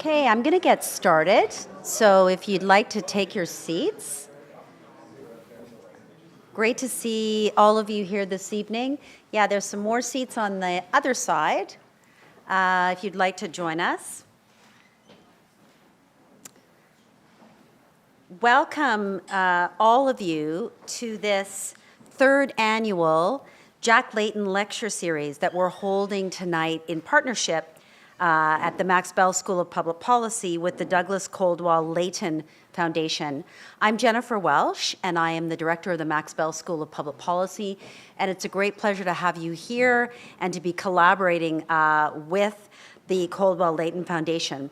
Okay, I'm going to get started. So if you'd like to take your seats. Great to see all of you here this evening. Yeah, there's some more seats on the other side if you'd like to join us. Welcome all of you to this third annual Jack Layton Lecture series that we're holding tonight in partnership at the Max Bell School of Public Policy with the Douglas Coldwell Layton Foundation. I'm Jennifer Welsh, and I am the director of the Max Bell School of Public Policy, and it's a great pleasure to have you here and to be collaborating with the Coldwell Layton Foundation.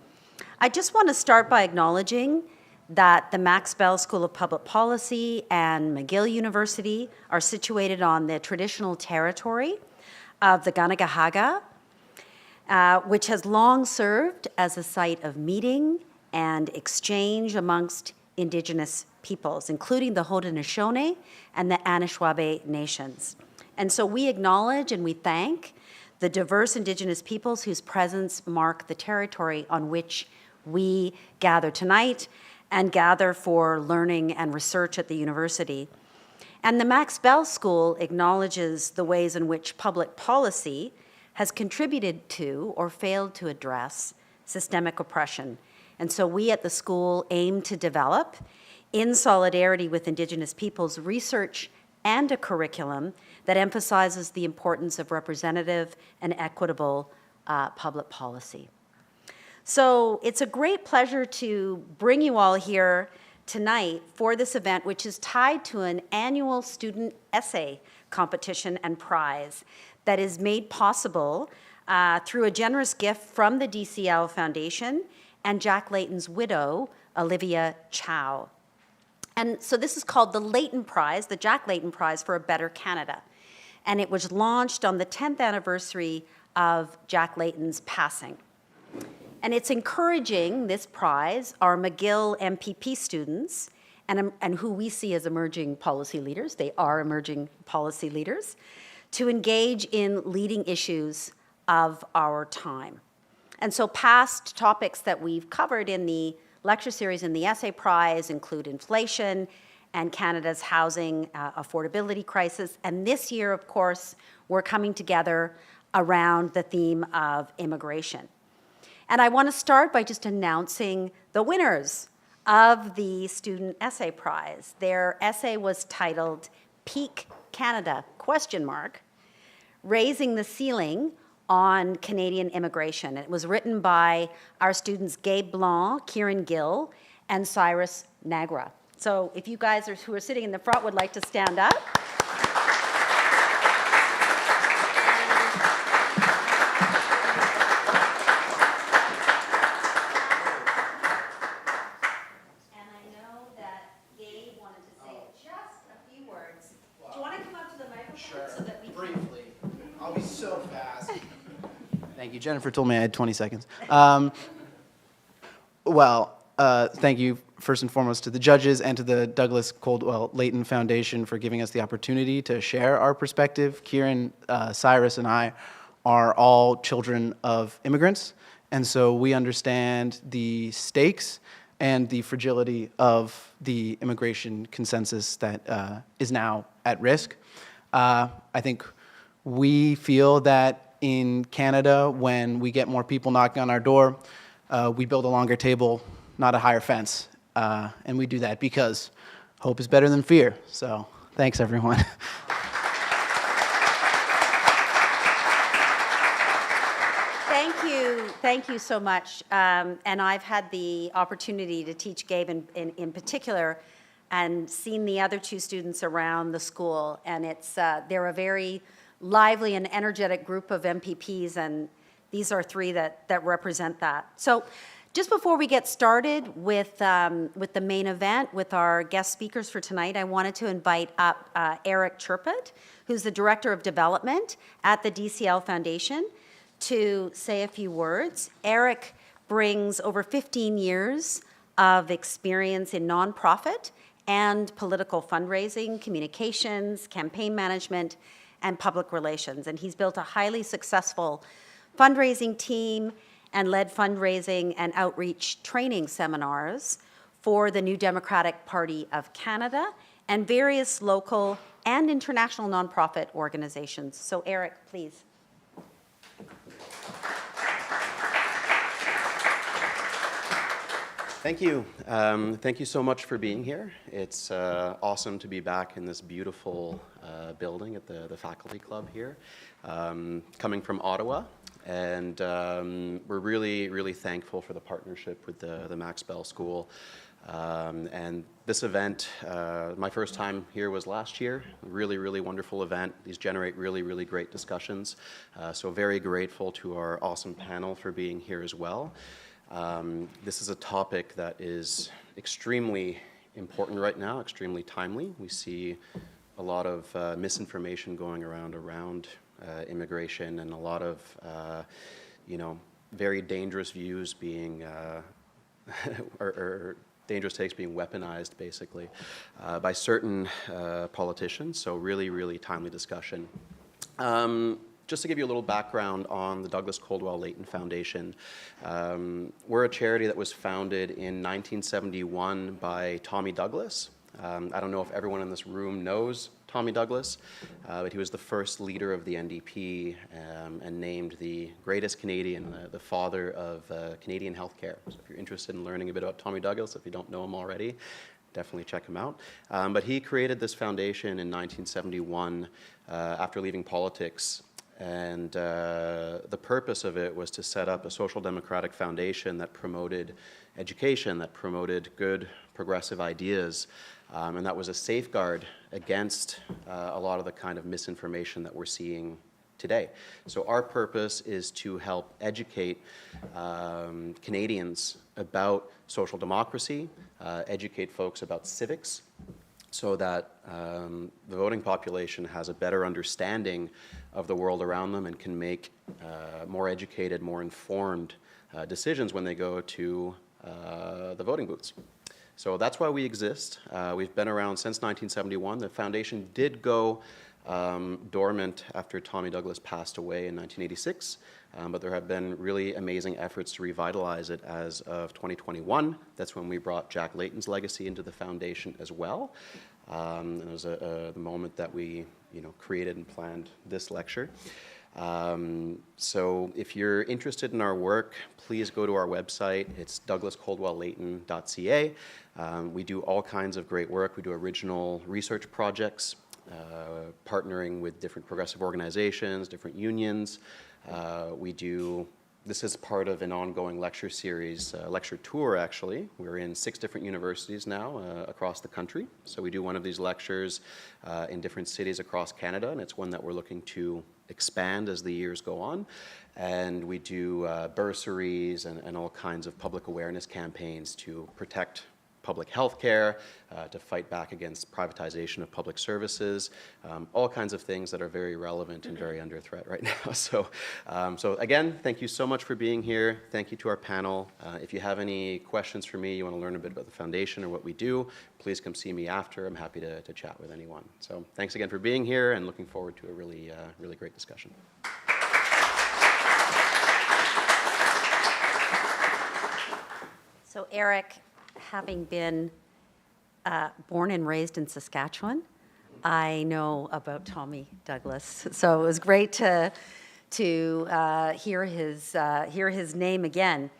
I just want to start by acknowledging that the Max Bell School of Public Policy and McGill University are situated on the traditional territory of the Ganagahaga, which has long served as a site of meeting and exchange amongst Indigenous peoples, including the Haudenosaunee and the Anishinaabe nations. And so we acknowledge and we thank the diverse Indigenous peoples whose presence mark the territory on which we gather tonight and gather for learning and research at the university. And the Max Bell School acknowledges the ways in which public policy has contributed to or failed to address systemic oppression. And so we at the school aim to develop, in solidarity with Indigenous peoples, research and a curriculum that emphasizes the importance of representative and equitable public policy. So it's a great pleasure to bring you all here tonight for this event, which is tied to an annual student essay competition and prize that is made possible through a generous gift from the DCL Foundation and Jack Layton's widow, Olivia Chow. And so this is called the Layton Prize, the Jack Layton Prize for a Better Canada. And it was launched on the 10th anniversary of Jack Layton's passing. And it's encouraging, this prize, our McGill MPP students, and who we see as emerging policy leaders, they are emerging policy leaders, to engage in leading issues of our time. And so past topics that we've covered in the lecture series and the essay prize include inflation and Canada's housing affordability crisis. And this year, of course, we're coming together around the theme of immigration. And I want to start by just announcing the winners of the Student Essay Prize. Their essay was titled Peak Canada, ? Raising the Ceiling on Canadian Immigration. It was written by our students Gabe Blanc, Kieran Gill, and Cyrus Nagra. So if you guys who are sitting in the front would like to stand up. Thank you. Jennifer told me I had 20 seconds. Thank you first and foremost to the judges and to the Douglas Coldwell Layton Foundation for giving us the opportunity to share our perspective. Kieran, Cyrus, and I are all children of immigrants, and so we understand the stakes and the fragility of the immigration consensus that is now at risk. I think we feel that in Canada, when we get more people knocking on our door, we build a longer table, not a higher fence. And we do that because hope is better than fear. So thanks, everyone. Thank you so much. And I've had the opportunity to teach Gabe in particular and seen the other two students around the school. And they're a very lively and energetic group of MPPs, and these are three that represent that. So just before we get started with the main event, with our guest speakers for tonight, I wanted to invite up Eric Chirput, who's the Director of Development at the DCL Foundation, to say a few words. Eric brings over 15 years of experience in nonprofit and political fundraising, communications, campaign management, and public relations. And he's built a highly successful fundraising team and led fundraising and outreach training seminars for the New Democratic Party of Canada and various local and international nonprofit organizations. So Eric, please. Thank you. Thank you so much for being here. It's awesome to be back in this beautiful building at the faculty club here, coming from Ottawa. And we're really, really thankful for the partnership with the Max Bell School. And this event, my first time here was last year. Really, really wonderful event. These generate really, really great discussions. So very grateful to our awesome panel for being here as well. This is a topic that is extremely important right now, extremely timely. We see a lot of misinformation going around immigration, and a lot of very dangerous views being or dangerous takes being weaponized basically by certain politicians. So really, really timely discussion. Just to give you a little background on the Douglas Coldwell Layton Foundation, we're a charity that was founded in 1971 by Tommy Douglas. I don't know if everyone in this room knows Tommy Douglas, but he was the first leader of the NDP and named the greatest Canadian, the father of Canadian healthcare. So if you're interested in learning a bit about Tommy Douglas, if you don't know him already, definitely check him out. But he created this foundation in 1971 after leaving politics. And the purpose of it was to set up a social democratic foundation that promoted education, that promoted good progressive ideas, and that was a safeguard against a lot of the kind of misinformation that we're seeing today. So our purpose is to help educate Canadians about social democracy, educate folks about civics, so that the voting population has a better understanding of the world around them and can make more educated, more informed decisions when they go to the voting booths. So that's why we exist. We've been around since 1971. The foundation did go dormant after Tommy Douglas passed away in 1986, but there have been really amazing efforts to revitalize it as of 2021. That's when we brought Jack Layton's legacy into the foundation as well. And it was the moment that we created and planned this lecture. So if you're interested in our work, please go to our website. It's douglascoldwelllayton.ca. We do all kinds of great work. We do original research projects, partnering with different progressive organizations, different unions. This is part of an ongoing lecture series, lecture tour actually. We're in 6 different universities now across the country. So we do one of these lectures in different cities across Canada, and it's one that we're looking to expand as the years go on. And we do bursaries and all kinds of public awareness campaigns to protect public health care, to fight back against privatization of public services, all kinds of things that are very relevant and very under threat right now. So again, thank you so much for being here. Thank you to our panel. If you have any questions for me, you want to learn a bit about the foundation or what we do, please come see me after. I'm happy to chat with anyone. So thanks again for being here, and looking forward to a really, really great discussion. So Eric, having been born and raised in Saskatchewan, I know about Tommy Douglas. So it was great to hear his name again.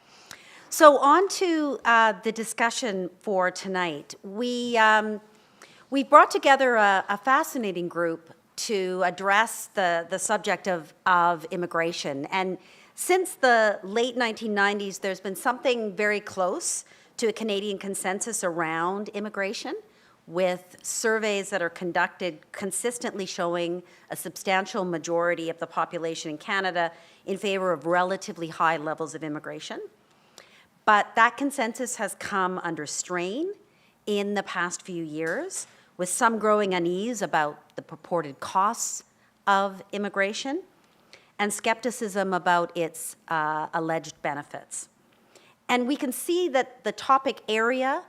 So on to the discussion for tonight. We brought together a fascinating group to address the subject of immigration. And since the late 1990s, there's been something very close to a Canadian consensus around immigration, with surveys that are conducted consistently showing a substantial majority of the population in Canada in favor of relatively high levels of immigration. But that consensus has come under strain in the past few years, with some growing unease about the purported costs of immigration and skepticism about its alleged benefits. And we can see that the topic area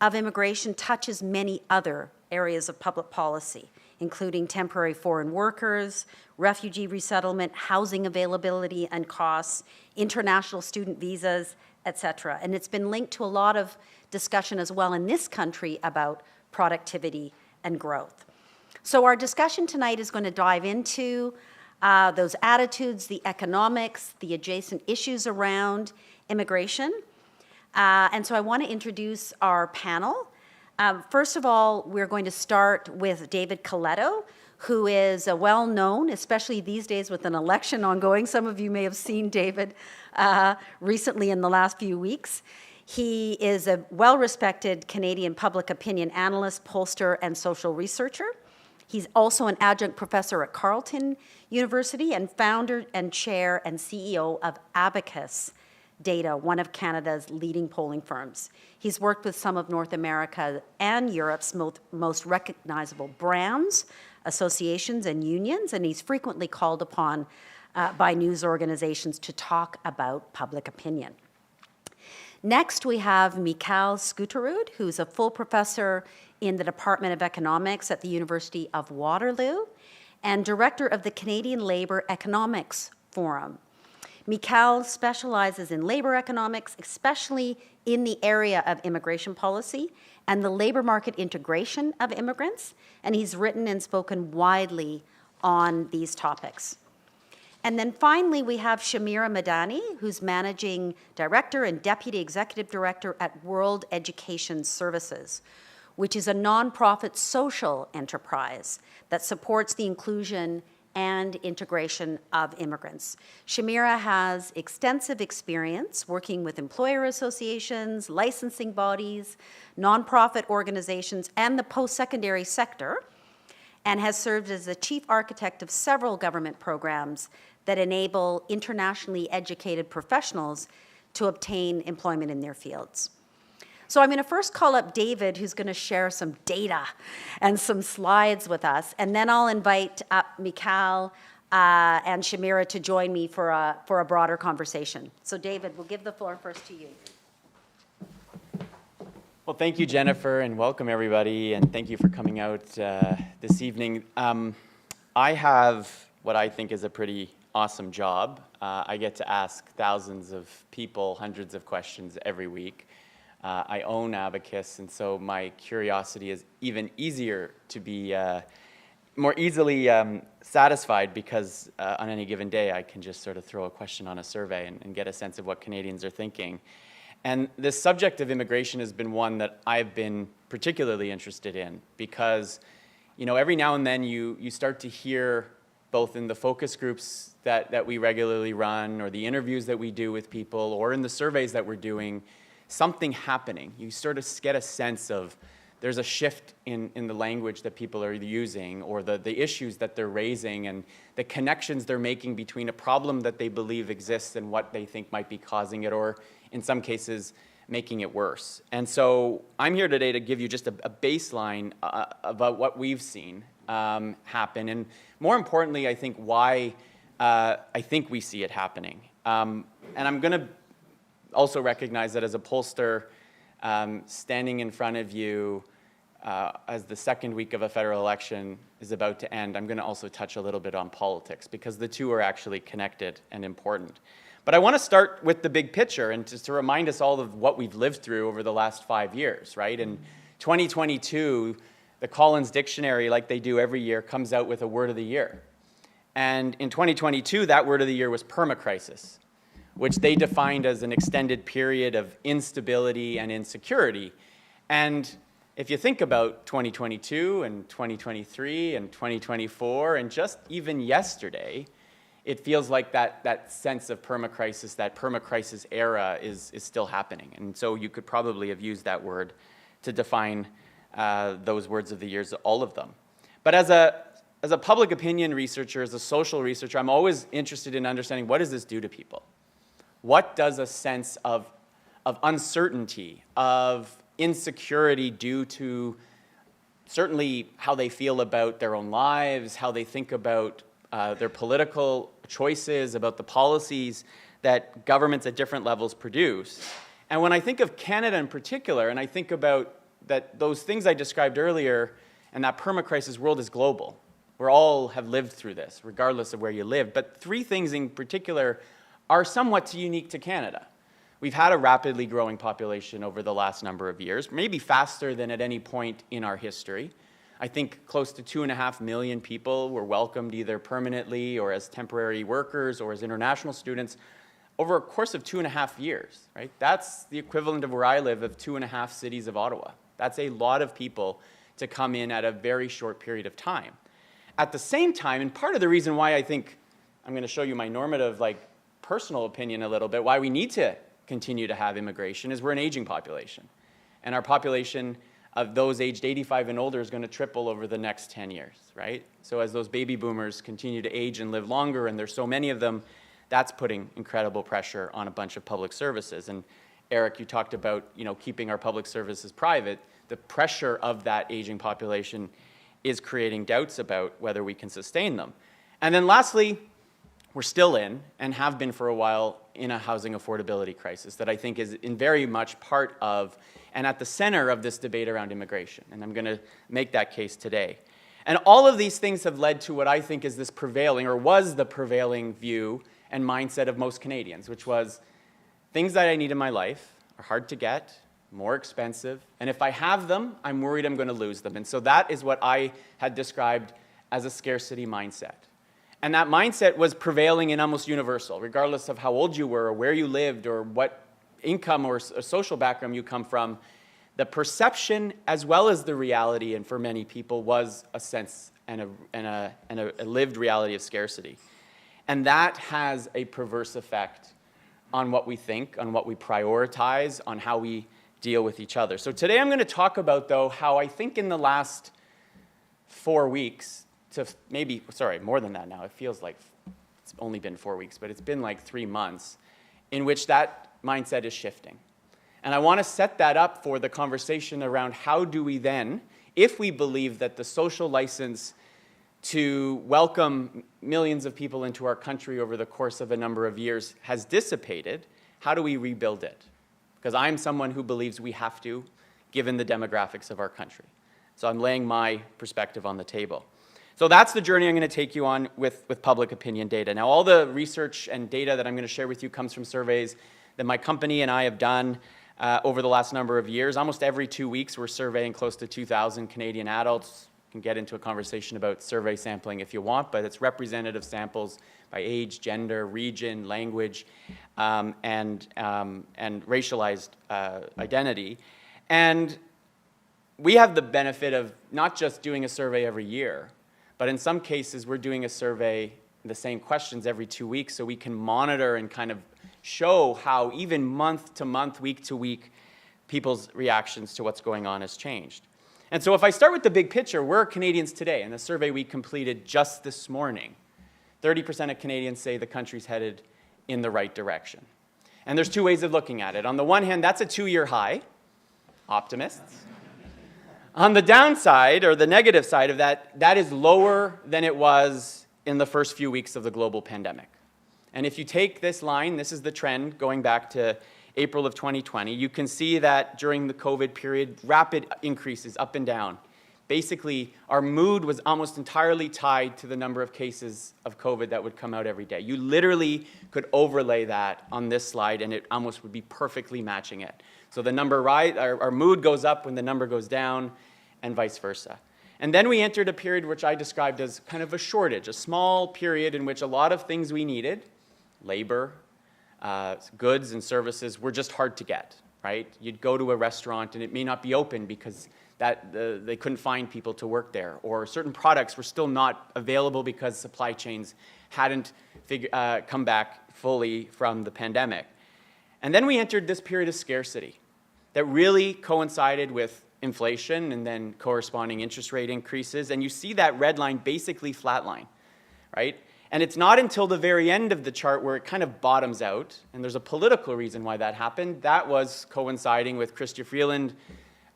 of immigration touches many other areas of public policy, including temporary foreign workers, refugee resettlement, housing availability and costs, international student visas, etc. And it's been linked to a lot of discussion as well in this country about productivity and growth. So our discussion tonight is going to dive into those attitudes, the economics, the adjacent issues around immigration. And so I want to introduce our panel. First of all, we're going to start with David Coletto, who is a well-known, especially these days with an election ongoing. Some of you may have seen David recently in the last few weeks. He is a well-respected Canadian public opinion analyst, pollster, and social researcher. He's also an adjunct professor at Carleton University and founder and chair and CEO of Abacus Data, one of Canada's leading polling firms. He's worked with some of North America and Europe's most recognizable brands, associations, and unions, and he's frequently called upon by news organizations to talk about public opinion. Next, we have Mikal Skuterud, who's a full professor in the Department of Economics at the University of Waterloo and director of the Canadian Labour Economics Forum. Mikal specializes in labor economics, especially in the area of immigration policy and the labor market integration of immigrants, and he's written and spoken widely on these topics. And then finally, we have Shamira Madhany, who's managing director and deputy executive director at World Education Services, which is a nonprofit social enterprise that supports the inclusion and integration of immigrants. Shamira has extensive experience working with employer associations, licensing bodies, nonprofit organizations, and the post-secondary sector, and has served as the chief architect of several government programs that enable internationally educated professionals to obtain employment in their fields. So I'm going to first call up David, who's going to share some data and some slides with us, and then I'll invite up Mikal and Shamira to join me for a broader conversation. So David, we'll give the floor first to you. Well, thank you, Jennifer, and welcome everybody, and thank you for coming out this evening. I have what I think is a pretty awesome job. I get to ask thousands of people hundreds of questions every week. I own Abacus, and so my curiosity is even easier to be more easily satisfied because on any given day I can just sort of throw a question on a survey and get a sense of what Canadians are thinking. And this subject of immigration has been one that I've been particularly interested in because, you know, every now and then you start to hear both in the focus groups that we regularly run or the interviews that we do with people or in the surveys that we're doing, something happening. You sort of get a sense of there's a shift in the language that people are using or the issues that they're raising and the connections they're making between a problem that they believe exists and what they think might be causing it or, in some cases, making it worse. And so I'm here today to give you just a baseline about what we've seen happen and, more importantly, I think why I think we see it happening. And I'm going to also recognize that as a pollster, standing in front of you as the second week of a federal election is about to end, I'm going to also touch a little bit on politics because the two are actually connected and important. But I want to start with the big picture and just to remind us all of what we've lived through over the last 5 years, right? In 2022, the Collins Dictionary, like they do every year, comes out with a word of the year. And in 2022, that word of the year was permacrisis, which they defined as an extended period of instability and insecurity. And if you think about 2022 and 2023 and 2024 and just even yesterday, it feels like that sense of permacrisis, that permacrisis era is still happening. And so you could probably have used that word to define those words of the years, all of them. But as a public opinion researcher, as a social researcher, I'm always interested in understanding what does this do to people? What does a sense of uncertainty, of insecurity do to certainly how they feel about their own lives, how they think about their political choices, about the policies that governments at different levels produce? And when I think of Canada in particular, and I think about that those things I described earlier, And that permacrisis world is global. We all have lived through this, regardless of where you live. But three things in particular are somewhat unique to Canada. We've had a rapidly growing population over the last number of years, maybe faster than at any point in our history. I think close to 2.5 million people were welcomed either permanently or as temporary workers or as international students over a course of 2.5 years, right? That's the equivalent of where I live of 2.5 cities of Ottawa. That's a lot of people to come in at a very short period of time. At the same time, and part of the reason why I think, I'm going to show you my normative, personal opinion a little bit, why we need to continue to have immigration is we're an aging population. And our population of those aged 85 and older is going to triple over the next 10 years, right? So as those baby boomers continue to age and live longer, and there's so many of them, that's putting incredible pressure on a bunch of public services. And Eric, you talked about, keeping our public services private. The pressure of that aging population is creating doubts about whether we can sustain them. And then lastly, we're still in, and have been for a while, in a housing affordability crisis that I think is in very much part of and at the center of this debate around immigration. And I'm going to make that case today. And all of these things have led to what I think is this prevailing, or was the prevailing view and mindset of most Canadians, which was things that I need in my life are hard to get, more expensive, and if I have them, I'm worried I'm going to lose them. And so that is what I had described as a scarcity mindset. And that mindset was prevailing and almost universal, regardless of how old you were or where you lived or what income or social background you come from. The perception as well as the reality, and for many people, was a sense and a lived reality of scarcity. And that has a perverse effect on what we think, on what we prioritize, on how we deal with each other. So today I'm going to talk about, though, how I think in the last 4 weeks, to maybe, sorry, more than that now, it feels like it's only been 4 weeks, but it's been like 3 months, in which that mindset is shifting. And I want to set that up for the conversation around how do we then, if we believe that the social license to welcome millions of people into our country over the course of a number of years has dissipated, how do we rebuild it? Because I'm someone who believes we have to, given the demographics of our country. So I'm laying my perspective on the table. So that's the journey I'm going to take you on with public opinion data. Now, all the research and data that I'm going to share with you comes from surveys that my company and I have done over the last number of years. Almost every 2 weeks, we're surveying close to 2,000 Canadian adults. You can get into a conversation about survey sampling if you want, but it's representative samples by age, gender, region, language, and racialized identity. And we have the benefit of not just doing a survey every year, but in some cases, we're doing a survey, the same questions every 2 weeks, so we can monitor and kind of show how even month to month, week to week, people's reactions to what's going on has changed. And so if I start with the big picture, where are Canadians today? In the survey we completed just this morning, 30% of Canadians say the country's headed in the right direction. And there's two ways of looking at it. On the one hand, that's a 2-year high, optimists. On the downside, or the negative side of that, that is lower than it was in the first few weeks of the global pandemic. And if you take this line, this is the trend going back to April of 2020, you can see that during the COVID period, rapid increases up and down. Basically, our mood was almost entirely tied to the number of cases of COVID that would come out every day. You literally could overlay that on this slide, and it almost would be perfectly matching it. So the number our mood goes up when the number goes down, and vice versa. And then we entered a period which I described as kind of a shortage, a small period in which a lot of things we needed, labor, goods and services, were just hard to get, right? You'd go to a restaurant and it may not be open because they couldn't find people to work there, or certain products were still not available because supply chains hadn't come back fully from the pandemic. And then we entered this period of scarcity that really coincided with inflation and then corresponding interest rate increases, and you see that red line basically flatline, right? And it's not until the very end of the chart where it kind of bottoms out, and there's a political reason why that happened. That was coinciding with Chrystia Freeland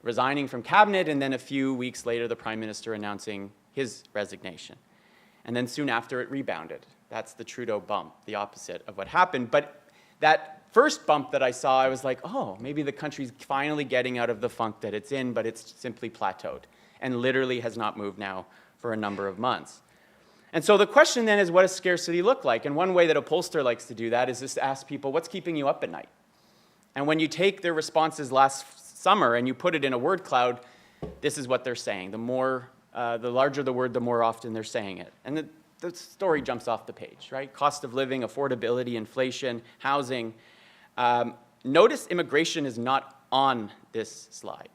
resigning from cabinet, and then a few weeks later, the Prime Minister announcing his resignation. And then soon after, it rebounded. That's the Trudeau bump, the opposite of what happened. But that first bump that I saw, I was like, oh, maybe the country's finally getting out of the funk that it's in, but it's simply plateaued. and literally has not moved now for a number of months. And so the question then is, what does scarcity look like? And one way that a pollster likes to do that is just to ask people, what's keeping you up at night? And when you take their responses last summer and you put it in a word cloud, this is what they're saying. The larger the word, the more often they're saying it. And the story jumps off the page, right? Cost of living, affordability, inflation, housing. Notice immigration is not on this slide,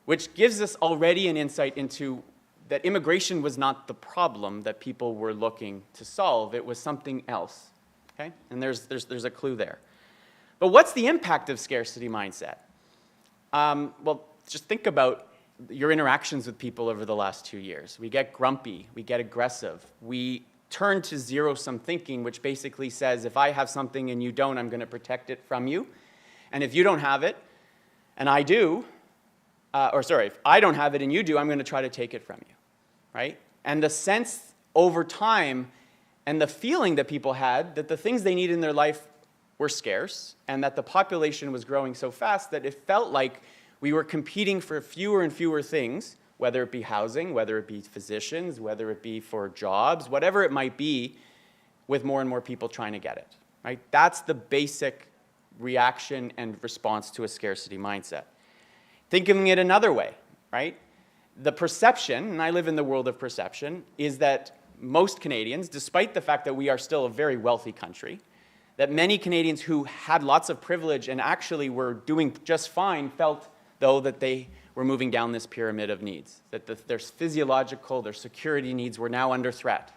which gives us already an insight into that immigration was not the problem that people were looking to solve. It was something else, okay? And there's a clue there. But what's the impact of scarcity mindset? Well, just think about your interactions with people over the last 2 years. We get grumpy, we get aggressive, we turn to zero-sum thinking, which basically says, if I have something and you don't, I'm going to protect it from you. And if you don't have it, and I do, if I don't have it and you do, I'm going to try to take it from you, right? And the sense over time and the feeling that people had that the things they need in their life were scarce and that the population was growing so fast that it felt like we were competing for fewer and fewer things, whether it be housing, whether it be physicians, whether it be for jobs, whatever it might be, with more and more people trying to get it, right? That's the basic reaction and response to a scarcity mindset. Thinking it another way, right? The perception, and I live in the world of perception, is that most Canadians, despite the fact that we are still a very wealthy country, that many Canadians who had lots of privilege and actually were doing just fine felt, though, that they were moving down this pyramid of needs, that their physiological, their security needs were now under threat,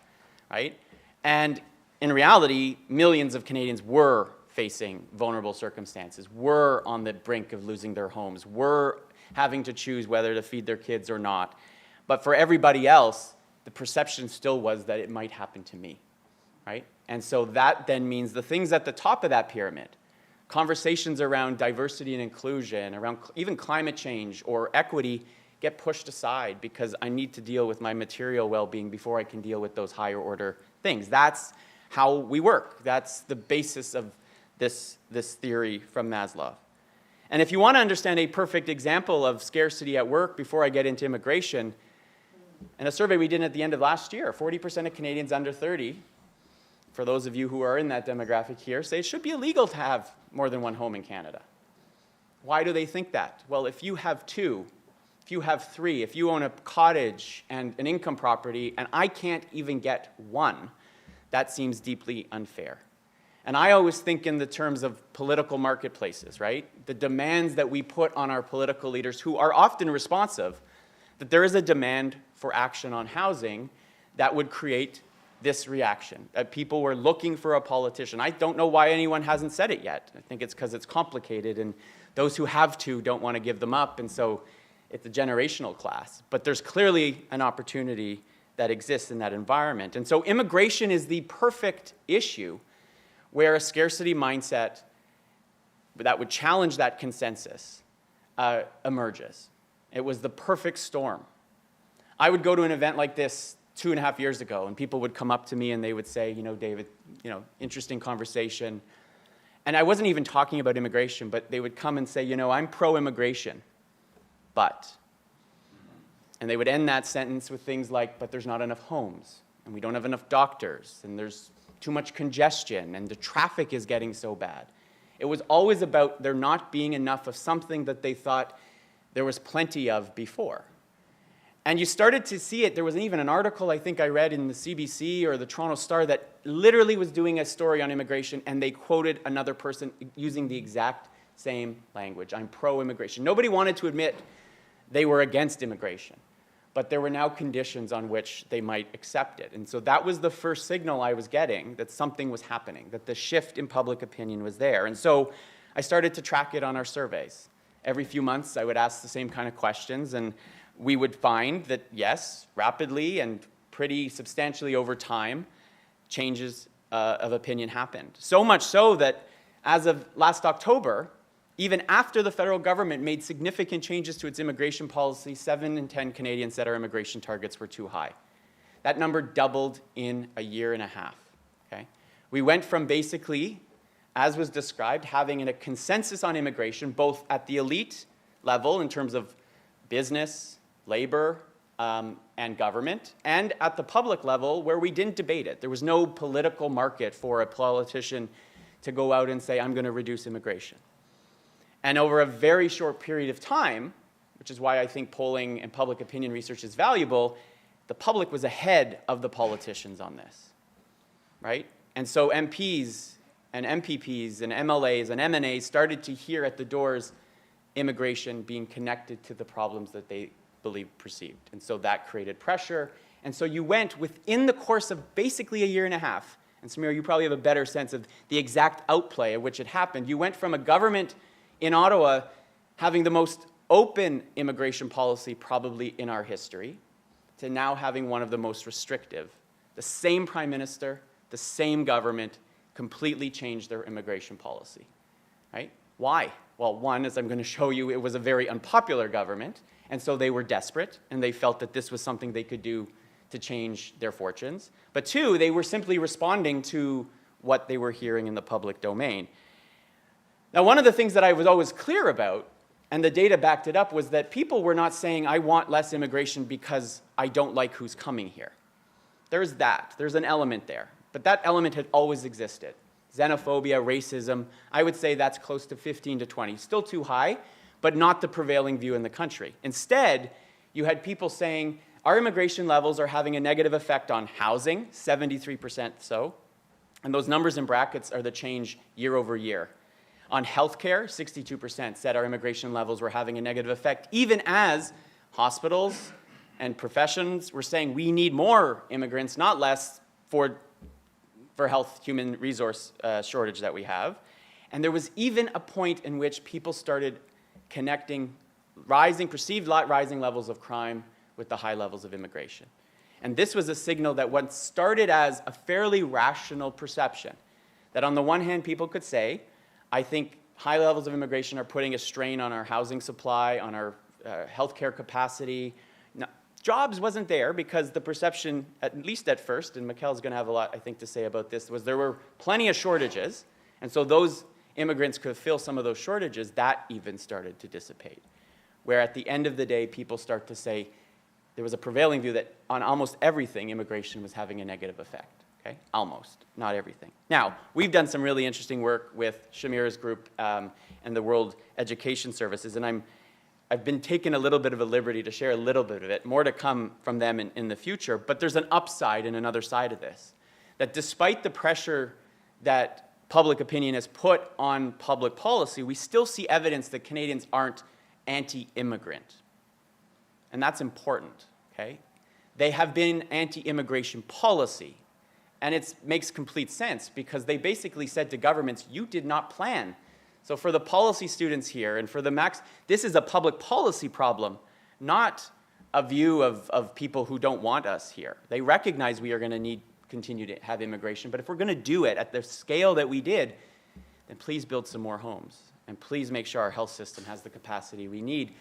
right? And in reality, millions of Canadians were facing vulnerable circumstances, were on the brink of losing their homes, were having to choose whether to feed their kids or not. But for everybody else, the perception still was that it might happen to me, right? And so that then means the things at the top of that pyramid, conversations around diversity and inclusion, around even climate change or equity, get pushed aside because I need to deal with my material well-being before I can deal with those higher order things. That's how we work. That's the basis of this theory from Maslow. And if you want to understand a perfect example of scarcity at work before I get into immigration, in a survey we did at the end of last year, 40% of Canadians under 30, for those of you who are in that demographic here, say it should be illegal to have more than one home in Canada. Why do they think that? Well, if you have two, if you have three, if you own a cottage and an income property, and I can't even get one, that seems deeply unfair. And I always think in the terms of political marketplaces, right? The demands that we put on our political leaders, who are often responsive, that there is a demand for action on housing that would create this reaction, that people were looking for a politician. I don't know why anyone hasn't said it yet. I think it's because it's complicated, and those who have to don't want to give them up, and so it's a generational class. But there's clearly an opportunity that exists in that environment. And so immigration is the perfect issue where a scarcity mindset that would challenge that consensus emerges. It was the perfect storm. I would go to an event like this 2.5 years ago, and people would come up to me and they would say, David, interesting conversation. And I wasn't even talking about immigration, but they would come and say, I'm pro-immigration, but. And they would end that sentence with things like, but there's not enough homes, and we don't have enough doctors, and there's too much congestion, and the traffic is getting so bad. It was always about there not being enough of something that they thought there was plenty of before. And you started to see it. There was even an article I think I read in the CBC or the Toronto Star that literally was doing a story on immigration, and they quoted another person using the exact same language. I'm pro-immigration. Nobody wanted to admit they were against immigration, but there were now conditions on which they might accept it. And so that was the first signal I was getting that something was happening, that the shift in public opinion was there. And so I started to track it on our surveys. Every few months I would ask the same kind of questions, and we would find that, yes, rapidly and pretty substantially over time, changes of opinion happened. So much so that as of last October, even after the federal government made significant changes to its immigration policy, 7 in 10 Canadians said our immigration targets were too high. That number doubled in a year and a half. Okay? We went from basically, as was described, having a consensus on immigration, both at the elite level in terms of business, labor, and government, and at the public level where we didn't debate it. There was no political market for a politician to go out and say, I'm going to reduce immigration. And over a very short period of time, which is why I think polling and public opinion research is valuable, the public was ahead of the politicians on this, right? And so MPs and MPPs and MLAs and MNAs started to hear at the doors immigration being connected to the problems that they believed perceived. And so that created pressure. And so you went within the course of basically a year and a half, and Shamira, you probably have a better sense of the exact outplay at which it happened. You went from a government in Ottawa having the most open immigration policy probably in our history to now having one of the most restrictive. The same prime minister, the same government completely changed their immigration policy, right? Why? Well, one, as I'm going to show you, it was a very unpopular government, and so they were desperate, and they felt that this was something they could do to change their fortunes. But two, they were simply responding to what they were hearing in the public domain. Now, one of the things that I was always clear about, and the data backed it up, was that people were not saying, I want less immigration because I don't like who's coming here. There's that. There's an element there. But that element had always existed. Xenophobia, racism, I would say that's close to 15 to 20. Still too high, but not the prevailing view in the country. Instead, you had people saying, our immigration levels are having a negative effect on housing, 73% so. And those numbers in brackets are the change year over year. On healthcare, 62% said our immigration levels were having a negative effect, even as hospitals and professions were saying we need more immigrants, not less, for health human resource shortage that we have. And there was even a point in which people started connecting perceived rising levels of crime with the high levels of immigration. And this was a signal that what started as a fairly rational perception, that on the one hand people could say, I think high levels of immigration are putting a strain on our housing supply, on our healthcare capacity. Now, jobs wasn't there because the perception, at least at first, and Mikal's going to have a lot, I think, to say about this, was there were plenty of shortages, and so those immigrants could fill some of those shortages. That even started to dissipate, where at the end of the day, people start to say there was a prevailing view that on almost everything, immigration was having a negative effect. Okay? Almost, not everything. Now, we've done some really interesting work with Shamira's group and the World Education Services, and I've been taking a little bit of a liberty to share a little bit of it, more to come from them in the future, but there's an upside and another side of this, that despite the pressure that public opinion has put on public policy, we still see evidence that Canadians aren't anti-immigrant. And that's important, okay? They have been anti-immigration policy. And it makes complete sense because they basically said to governments, you did not plan. So for the policy students here and for the Max, this is a public policy problem, not a view of people who don't want us here. They recognize we are going to continue to have immigration, but if we're going to do it at the scale that we did, then please build some more homes. And please make sure our health system has the capacity we need.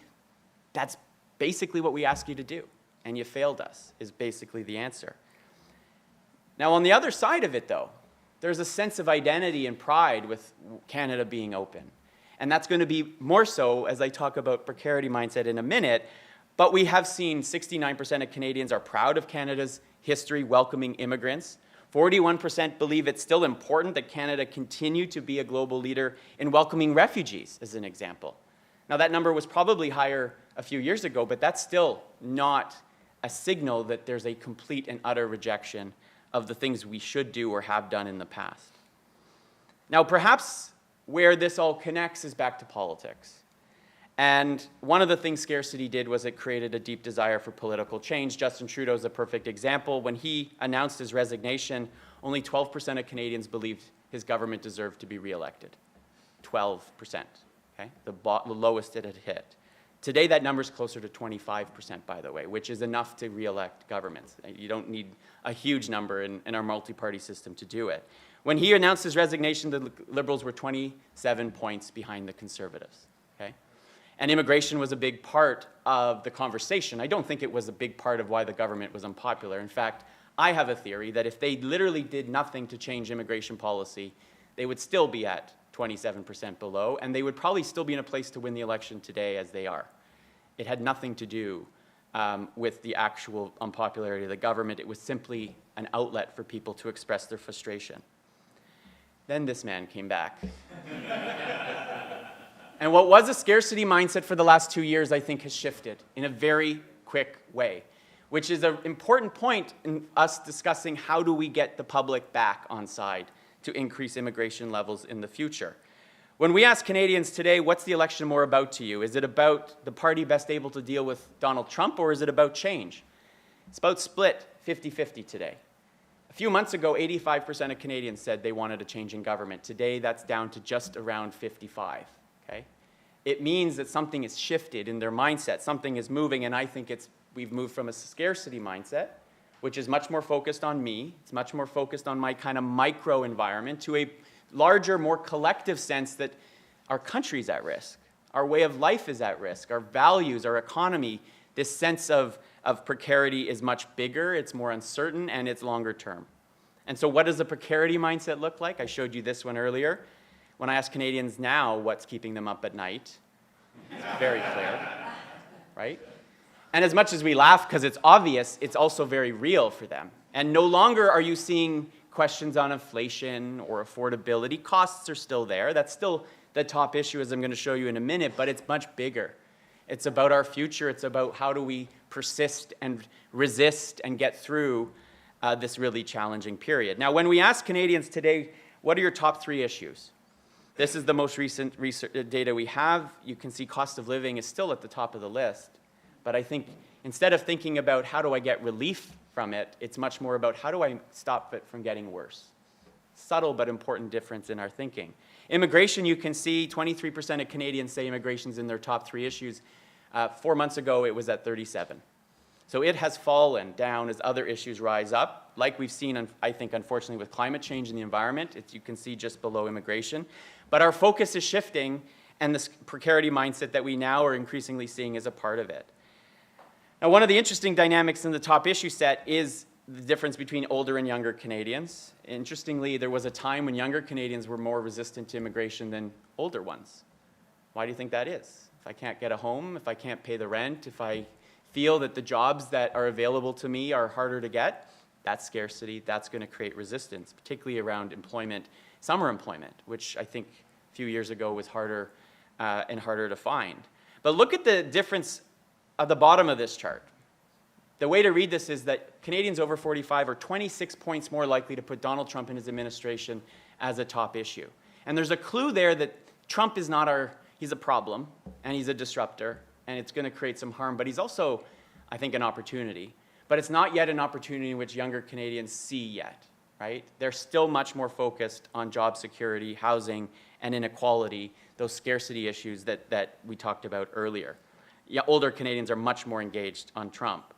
That's basically what we ask you to do. And you failed us, is basically the answer. Now, on the other side of it, though, there's a sense of identity and pride with Canada being open. And that's going to be more so as I talk about precarity mindset in a minute. But we have seen 69% of Canadians are proud of Canada's history welcoming immigrants. 41% believe it's still important that Canada continue to be a global leader in welcoming refugees, as an example. Now, that number was probably higher a few years ago, but that's still not a signal that there's a complete and utter rejection of the things we should do or have done in the past. Now, perhaps where this all connects is back to politics. And one of the things scarcity did was it created a deep desire for political change. Justin Trudeau is a perfect example. When he announced his resignation, only 12% of Canadians believed his government deserved to be reelected. 12%, okay? The lowest it had hit. Today, that number is closer to 25%, by the way, which is enough to re-elect governments. You don't need a huge number in our multi-party system to do it. When he announced his resignation, the Liberals were 27 points behind the Conservatives, okay? And immigration was a big part of the conversation. I don't think it was a big part of why the government was unpopular. In fact, I have a theory that if they literally did nothing to change immigration policy, they would still be at 27% below, and they would probably still be in a place to win the election today as they are. It had nothing to do with the actual unpopularity of the government. It was simply an outlet for people to express their frustration. Then this man came back. And what was a scarcity mindset for the last 2 years, I think, has shifted in a very quick way, which is an important point in us discussing how do we get the public back on side to increase immigration levels in the future. When we ask Canadians today, what's the election more about to you? Is it about the party best able to deal with Donald Trump, or is it about change? It's about split 50-50 today. A few months ago, 85% of Canadians said they wanted a change in government. Today, that's down to just around 55. Okay? It means that something has shifted in their mindset. Something is moving, and I think we've moved from a scarcity mindset, which is much more focused on me, it's much more focused on my kind of micro environment, to a larger, more collective sense that our country's at risk, our way of life is at risk, our values, our economy. This sense of precarity is much bigger, it's more uncertain, and it's longer term. And so what does the precarity mindset look like? I showed you this one earlier. When I ask Canadians now what's keeping them up at night, it's very clear, right? And as much as we laugh because it's obvious, it's also very real for them. And no longer are you seeing questions on inflation or affordability. Costs are still there. That's still the top issue, as I'm going to show you in a minute, but it's much bigger. It's about our future. It's about how do we persist and resist and get through this really challenging period. Now, when we ask Canadians today, what are your top 3 issues? This is the most recent data we have. You can see cost of living is still at the top of the list. But I think instead of thinking about how do I get relief from it, it's much more about how do I stop it from getting worse. Subtle but important difference in our thinking. Immigration, you can see 23% of Canadians say immigration's in their top 3 issues. 4 months ago, it was at 37. So it has fallen down as other issues rise up, like we've seen, I think, unfortunately, with climate change in the environment. You can see just below immigration. But our focus is shifting, and this precarity mindset that we now are increasingly seeing is a part of it. Now, one of the interesting dynamics in the top issue set is the difference between older and younger Canadians. Interestingly, there was a time when younger Canadians were more resistant to immigration than older ones. Why do you think that is? If I can't get a home, if I can't pay the rent, if I feel that the jobs that are available to me are harder to get, that's scarcity, that's going to create resistance, particularly around employment, summer employment, which I think a few years ago was harder and harder to find. But look at the difference at the bottom of this chart. The way to read this is that Canadians over 45 are 26 points more likely to put Donald Trump and his administration as a top issue. And there's a clue there that Trump is not he's a problem, and he's a disruptor, and it's going to create some harm, but he's also, I think, an opportunity. But it's not yet an opportunity in which younger Canadians see yet, right? They're still much more focused on job security, housing, and inequality, those scarcity issues that we talked about earlier. Yeah, older Canadians are much more engaged on Trump.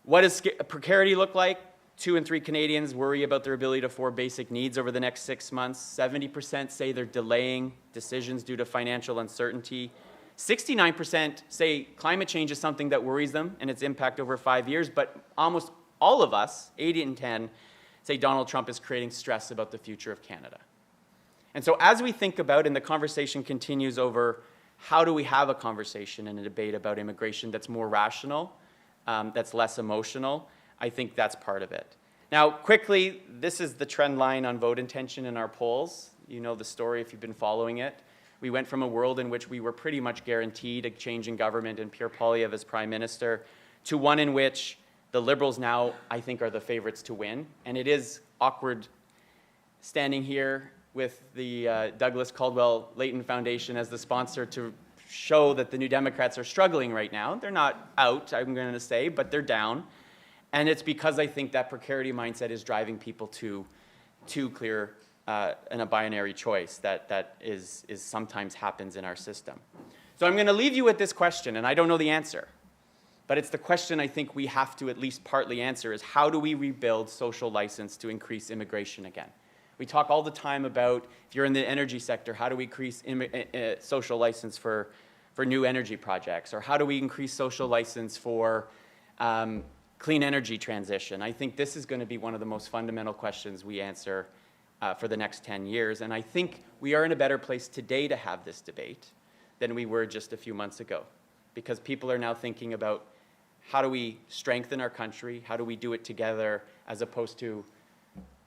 What does precarity look like? 2 in 3 Canadians worry about their ability to afford basic needs over the next 6 months. 70% say they're delaying decisions due to financial uncertainty. 69% say climate change is something that worries them and its impact over 5 years, but almost all of us, 8 in 10, say Donald Trump is creating stress about the future of Canada. And so as we think about, and the conversation continues over how do we have a conversation and a debate about immigration that's more rational, that's less emotional, I think that's part of it. Now, quickly, this is the trend line on vote intention in our polls. You know the story if you've been following it. We went from a world in which we were pretty much guaranteed a change in government and Pierre Poilievre as prime minister to one in which the Liberals now, I think, are the favorites to win. And it is awkward standing here with the Douglas Coldwell Layton Foundation as the sponsor to show that the New Democrats are struggling right now. They're not out, I'm going to say, but they're down. And it's because I think that precarity mindset is driving people to too clear and a binary choice that is sometimes happens in our system. So I'm going to leave you with this question, and I don't know the answer, but it's the question I think we have to at least partly answer is how do we rebuild social license to increase immigration again? We talk all the time about, if you're in the energy sector, how do we increase social license for new energy projects? Or how do we increase social license for clean energy transition? I think this is going to be one of the most fundamental questions we answer for the next 10 years. And I think we are in a better place today to have this debate than we were just a few months ago. Because people are now thinking about how do we strengthen our country? How do we do it together, as opposed to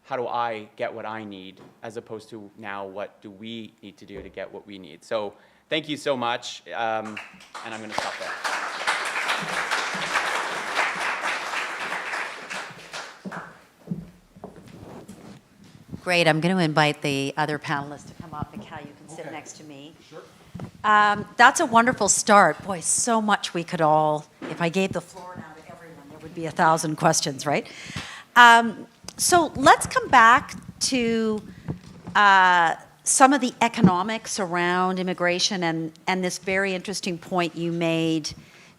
how do I get what I need, as opposed to now what do we need to do to get what we need? So thank you so much, and I'm going to stop there. Great. I'm going to invite the other panelists to come up. Mikal, you can sit next to me. Sure. That's a wonderful start. Boy, so much we could all, if I gave the floor now to everyone, there would be 1,000 questions, right? So let's come back to some of the economics around immigration and this very interesting point you made,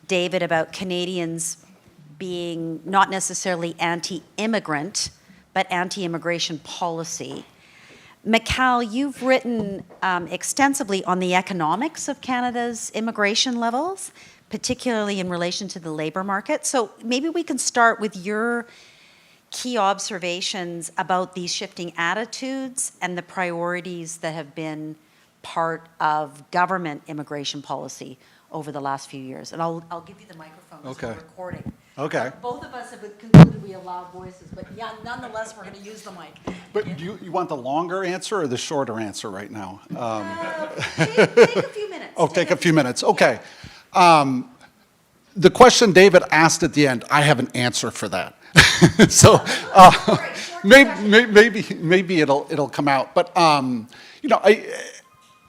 David, about Canadians being not necessarily anti-immigrant, but anti-immigration policy. Mikal, you've written extensively on the economics of Canada's immigration levels, particularly in relation to the labor market. So maybe we can start with your key observations about these shifting attitudes and the priorities that have been part of government immigration policy over the last few years. And I'll give you the microphone as we're recording. Okay. Both of us have concluded we allow voices, but yeah, nonetheless, we're going to use the mic. But do you want the longer answer or the shorter answer right now? Take a few minutes. Oh, take a few minutes. Okay. The question David asked at the end, I have an answer for that. So maybe it'll come out. But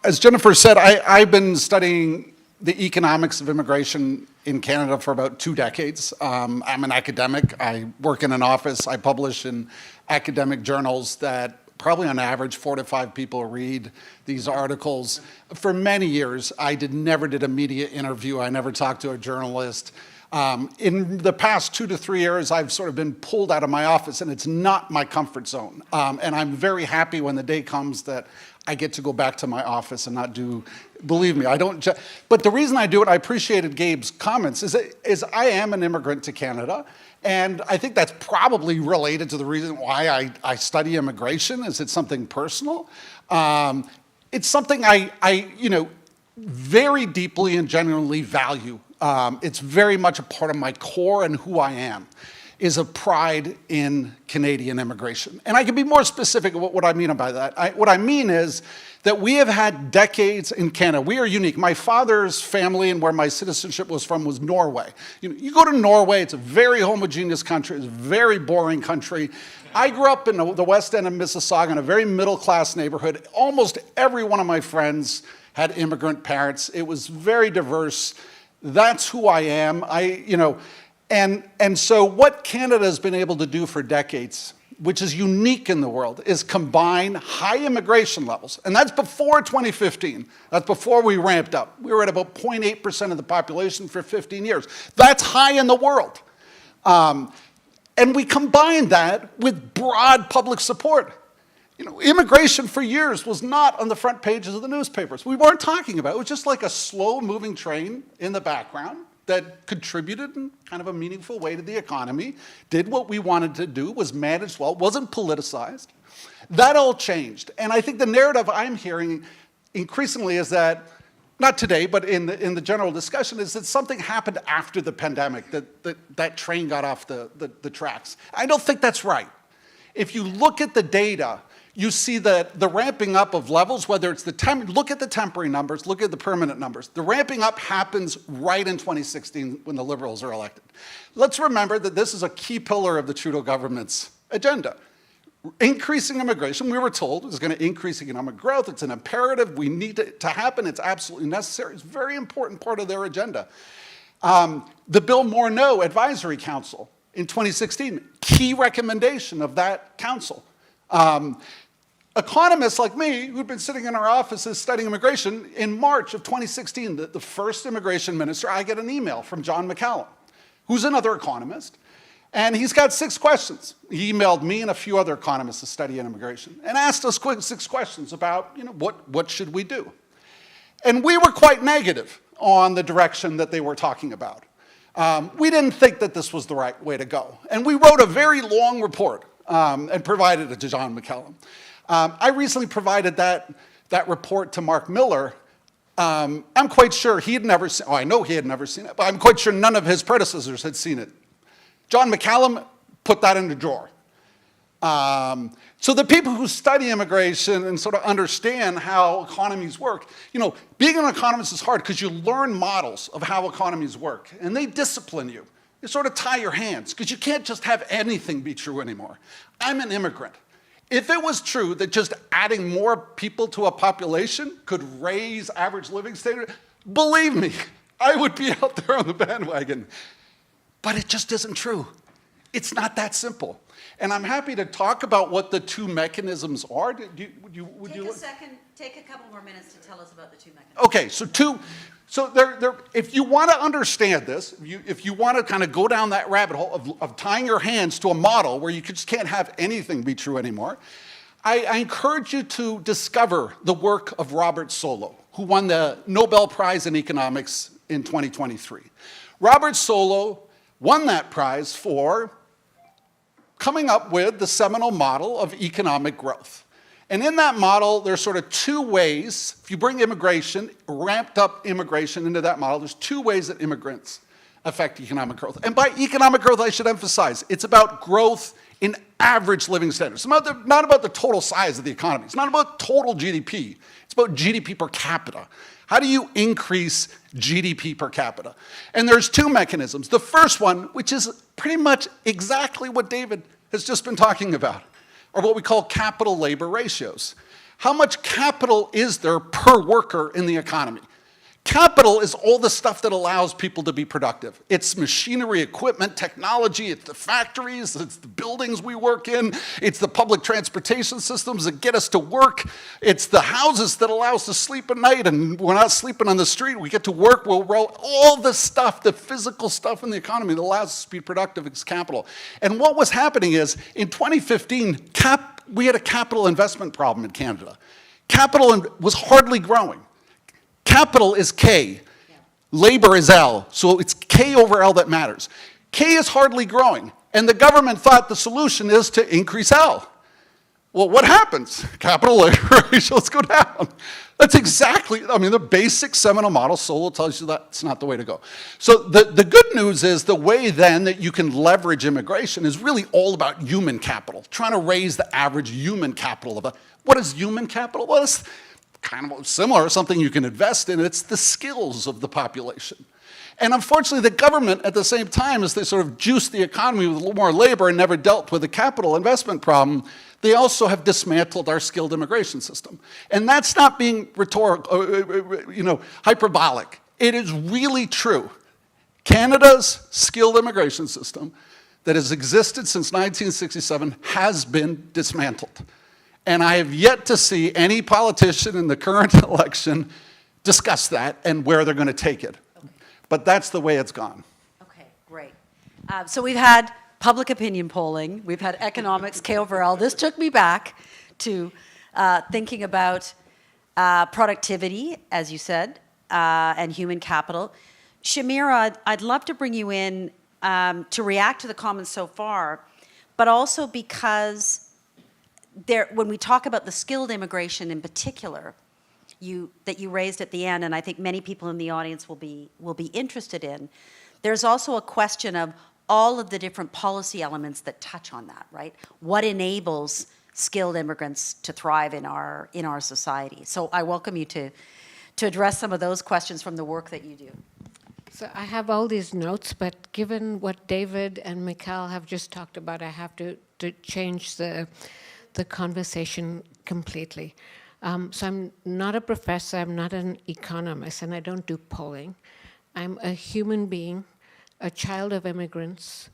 as Jennifer said, I've been studying the economics of immigration in Canada for about 2 decades. I'm an academic. I work in an office. I publish in academic journals that probably on average 4 to 5 people read these articles. For many years, I never did a media interview. I never talked to a journalist. In the past 2 to 3 years, I've sort of been pulled out of my office, and it's not my comfort zone. And I'm very happy when the day comes that I get to go back to my office and not do, believe me, I don't, but the reason I do it, I appreciated Gabe's comments, is I am an immigrant to Canada. And I think that's probably related to the reason why I study immigration, is it's something personal. It's something I very deeply and genuinely value. It's very much a part of my core and who I am, is a pride in Canadian immigration. And I can be more specific about what I mean by that. What I mean is that we have had decades in Canada. We are unique. My father's family and where my citizenship was from was Norway. You go to Norway, it's a very homogeneous country, it's a very boring country. I grew up in the West End of Mississauga in a very middle-class neighborhood. Almost every one of my friends had immigrant parents. It was very diverse. That's who I am. And so what Canada has been able to do for decades, which is unique in the world, is combine high immigration levels. And that's before 2015. That's before we ramped up. We were at about 0.8% of the population for 15 years. That's high in the world. And we combined that with broad public support. Immigration for years was not on the front pages of the newspapers. We weren't talking about it. It was just like a slow-moving train in the background that contributed in kind of a meaningful way to the economy, did what we wanted to do, was managed well, wasn't politicized. That all changed. And I think the narrative I'm hearing increasingly is that, not today, but in the general discussion, is that something happened after the pandemic, that train got off the tracks. I don't think that's right. If you look at the data, you see that the ramping up of levels, whether it's look at the temporary numbers, look at the permanent numbers. The ramping up happens right in 2016 when the Liberals are elected. Let's remember that this is a key pillar of the Trudeau government's agenda. Increasing immigration, we were told, is going to increase economic growth. It's an imperative. We need it to happen. It's absolutely necessary. It's a very important part of their agenda. The Bill Morneau Advisory Council in 2016, key recommendation of that council. Economists like me, who'd been sitting in our offices studying immigration, in March of 2016, the first immigration minister, I get an email from John McCallum, who's another economist, and he's got 6 questions. He emailed me and a few other economists to study immigration and asked us 6 questions about, what should we do? And we were quite negative on the direction that they were talking about. We didn't think that this was the right way to go. And we wrote a very long report and provided it to John McCallum. I recently provided that report to Mark Miller I'm quite sure he had never seen, I know he had never seen it, but I'm quite sure none of his predecessors had seen it. John McCallum put that in the drawer. So the people who study immigration and sort of understand how economies work, being an economist is hard because you learn models of how economies work, and they discipline you. They sort of tie your hands because you can't just have anything be true anymore. I'm an immigrant. If it was true that just adding more people to a population could raise average living standard, believe me, I would be out there on the bandwagon. But it just isn't true. It's not that simple. And I'm happy to talk about what the two mechanisms are. Take a second, take a couple more minutes to tell us about the two mechanisms. Okay, if you want to understand this, if you want to kind of go down that rabbit hole of tying your hands to a model where you just can't have anything be true anymore, I encourage you to discover the work of Robert Solow, who won the Nobel Prize in Economics in 2023. Robert Solow won that prize for coming up with the seminal model of economic growth. And in that model, there's sort of two ways, if you bring immigration, ramped up immigration into that model, there's two ways that immigrants affect economic growth. And by economic growth, I should emphasize, it's about growth in average living standards. It's not about the total size of the economy. It's not about total GDP. It's about GDP per capita. How do you increase GDP per capita? And there's two mechanisms. The first one, which is pretty much exactly what David has just been talking about, are what we call capital-labor ratios. How much capital is there per worker in the economy? Capital is all the stuff that allows people to be productive. It's machinery, equipment, technology, it's the factories, it's the buildings we work in, it's the public transportation systems that get us to work, it's the houses that allow us to sleep at night, and we're not sleeping on the street, we get to work, we'll roll, all the stuff, the physical stuff in the economy that allows us to be productive is capital. And what was happening is, in 2015, we had a capital investment problem in Canada. Capital was hardly growing. Capital is K, labor is L, so it's K over L that matters. K is hardly growing, and the government thought the solution is to increase L. Well, what happens? Capital labor ratios go down. That's exactly, the basic seminal model, Solow tells you that's not the way to go. So the good news is the way then that you can leverage immigration is really all about human capital, trying to raise the average human capital of what is human capital? Well, it's kind of similar, something you can invest in. It's the skills of the population. And unfortunately, the government, at the same time, as they sort of juiced the economy with a little more labor and never dealt with the capital investment problem, they also have dismantled our skilled immigration system. And that's not being rhetorical, hyperbolic. It is really true. Canada's skilled immigration system that has existed since 1967 has been dismantled. And I have yet to see any politician in the current election discuss that and where they're going to take it. Okay. But that's the way it's gone. Okay, great. So we've had public opinion polling, we've had economics, K over L. This took me back to thinking about productivity, as you said, and human capital. Shamira, I'd love to bring you in to react to the comments so far, but also because when we talk about the skilled immigration in particular, that you raised at the end, and I think many people in the audience will be interested in, there's also a question of all of the different policy elements that touch on that, right? What enables skilled immigrants to thrive in our society? So I welcome you to address some of those questions from the work that you do. So I have all these notes, but given what David and Mikal have just talked about, I have to change the conversation completely. So I'm not a professor, I'm not an economist, and I don't do polling. I'm a human being, a child of immigrants,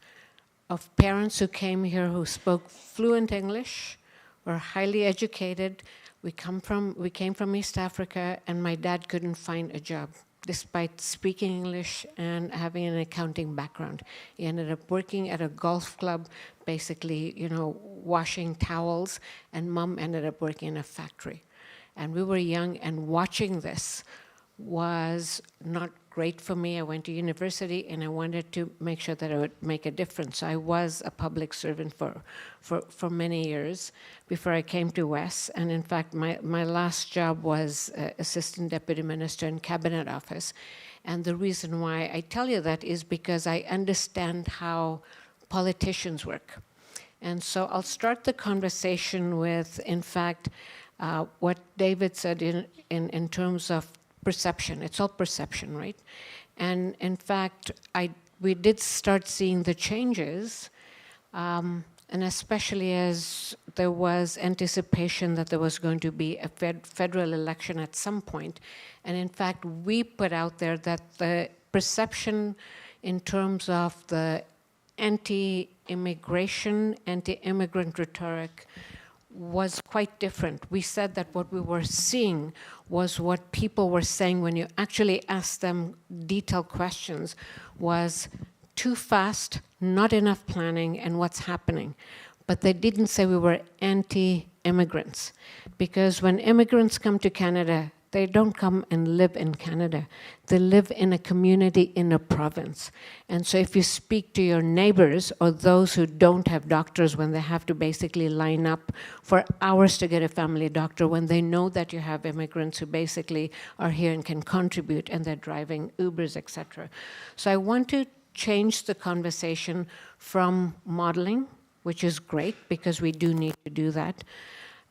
of parents who came here who spoke fluent English, were highly educated. We came from East Africa, and my dad couldn't find a job, despite speaking English and having an accounting background. He ended up working at a golf club, basically, washing towels, and Mom ended up working in a factory. And we were young, and watching this was not great for me. I went to university and I wanted to make sure that I would make a difference. So I was a public servant for many years before I came to WES. And in fact, my last job was Assistant Deputy Minister in Cabinet Office. And the reason why I tell you that is because I understand how politicians work. And so I'll start the conversation with, in fact, what David said in terms of perception. It's all perception, right? And in fact, we did start seeing the changes, and especially as there was anticipation that there was going to be a federal election at some point. And in fact, we put out there that the perception in terms of the anti-immigration, anti-immigrant rhetoric was quite different. We said that what we were seeing was what people were saying when you actually asked them detailed questions was too fast, not enough planning, and what's happening. But they didn't say we were anti-immigrants, because when immigrants come to Canada, they don't come and live in Canada. They live in a community in a province. And so if you speak to your neighbors or those who don't have doctors when they have to basically line up for hours to get a family doctor, when they know that you have immigrants who basically are here and can contribute and they're driving Ubers, etc. So I want to change the conversation from modeling, which is great because we do need to do that,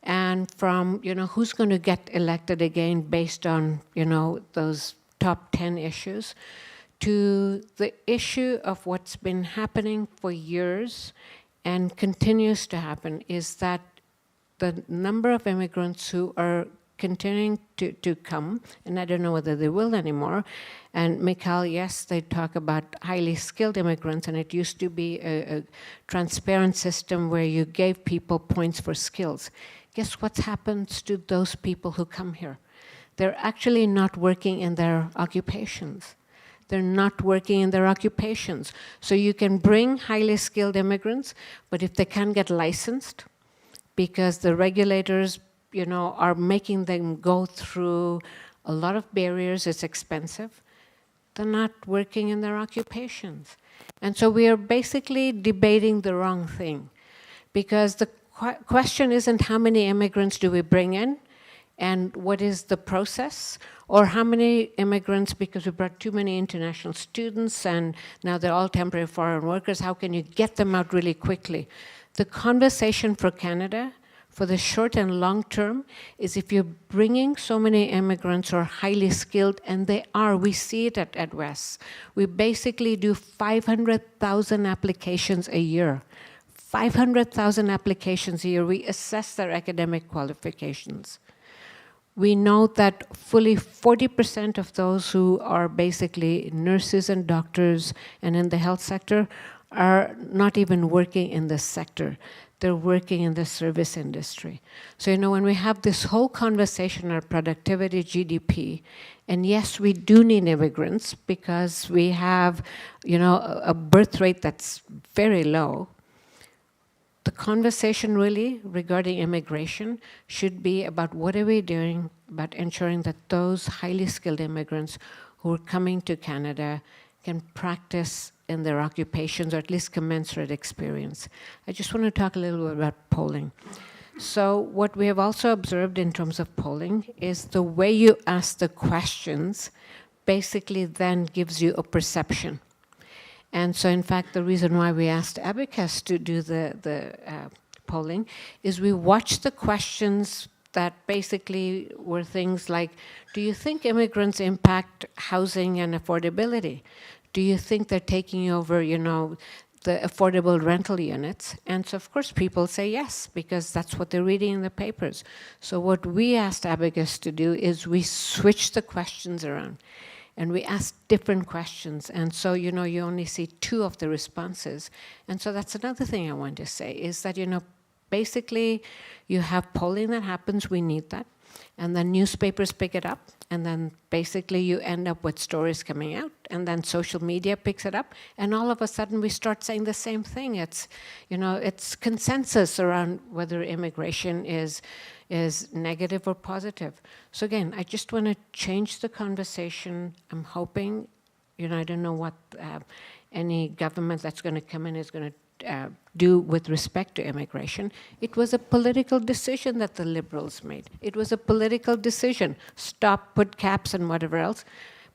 and from, who's going to get elected again based on, those top 10 issues, to the issue of what's been happening for years and continues to happen, is that the number of immigrants who are continuing to come, and I don't know whether they will anymore. And Mikal, yes, they talk about highly skilled immigrants, and it used to be a transparent system where you gave people points for skills. Guess what happens to those people who come here? They're actually not working in their occupations. They're not working in their occupations. So you can bring highly skilled immigrants, but if they can't get licensed, because the regulators, are making them go through a lot of barriers, it's expensive, they're not working in their occupations. And so we are basically debating the wrong thing, because the question isn't how many immigrants do we bring in and what is the process, or how many immigrants, because we brought too many international students and now they're all temporary foreign workers, how can you get them out really quickly? The conversation for Canada, for the short and long term, is if you're bringing so many immigrants who are highly skilled, and they are, we see it at WES. We basically do 500,000 applications a year. 500,000 applications a year. We assess their academic qualifications. We know that fully 40% of those who are basically nurses and doctors and in the health sector are not even working in this sector. They're working in the service industry. So, when we have this whole conversation on productivity, GDP, and yes, we do need immigrants because we have, a birth rate that's very low. The conversation really regarding immigration should be about what are we doing about ensuring that those highly skilled immigrants who are coming to Canada can practice in their occupations, or at least commensurate experience. I just want to talk a little bit about polling. So what we have also observed in terms of polling is the way you ask the questions basically then gives you a perception. And so in fact, the reason why we asked Abacus to do the polling is we watched the questions that basically were things like, do you think immigrants impact housing and affordability? Do you think they're taking over, the affordable rental units? And so, of course, people say yes, because that's what they're reading in the papers. So what we asked Abacus to do is we switched the questions around, and we asked different questions. And so, you only see 2 of the responses. And so that's another thing I want to say, is that, basically, you have polling that happens, we need that. And then newspapers pick it up, and then basically you end up with stories coming out, and then social media picks it up, and all of a sudden we start saying the same thing. It's, it's consensus around whether immigration is negative or positive. So again, I just want to change the conversation. I'm hoping I don't know what any government that's going to come in is going to do with respect to immigration. It was a political decision that the Liberals made. It was a political decision. Stop, put caps and whatever else.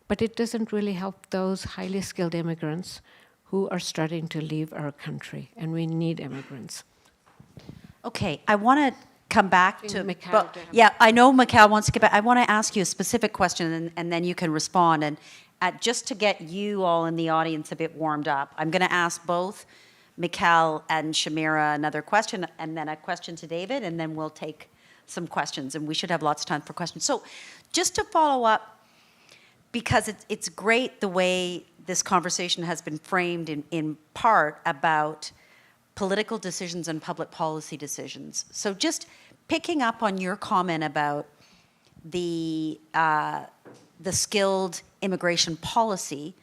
But it doesn't really help those highly skilled immigrants who are starting to leave our country, and we need immigrants. Okay, I want to come back to Mikal but- to have- yeah, I know Mikal wants to get back. I want to ask you a specific question, and then you can respond. And just to get you all in the audience a bit warmed up, I'm going to ask both Mikal and Shamira another question, and then a question to David, and then we'll take some questions, and we should have lots of time for questions. So just to follow up, because it's great the way this conversation has been framed in part about political decisions and public policy decisions. So just picking up on your comment about the skilled immigration policy,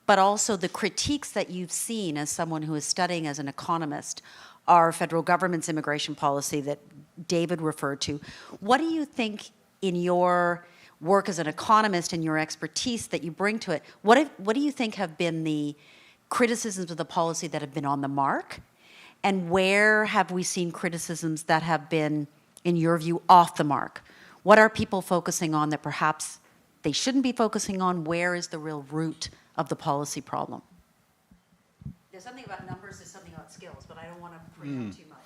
but also the critiques that you've seen as someone who is studying as an economist, our federal government's immigration policy that David referred to. What do you think in your work as an economist and your expertise that you bring to it, what do you think have been the criticisms of the policy that have been on the mark? And where have we seen criticisms that have been, in your view, off the mark? What are people focusing on that perhaps they shouldn't be focusing on? Where is the real root of the policy problem? There's something about numbers, there's something about skills, but I don't want to preempt too much.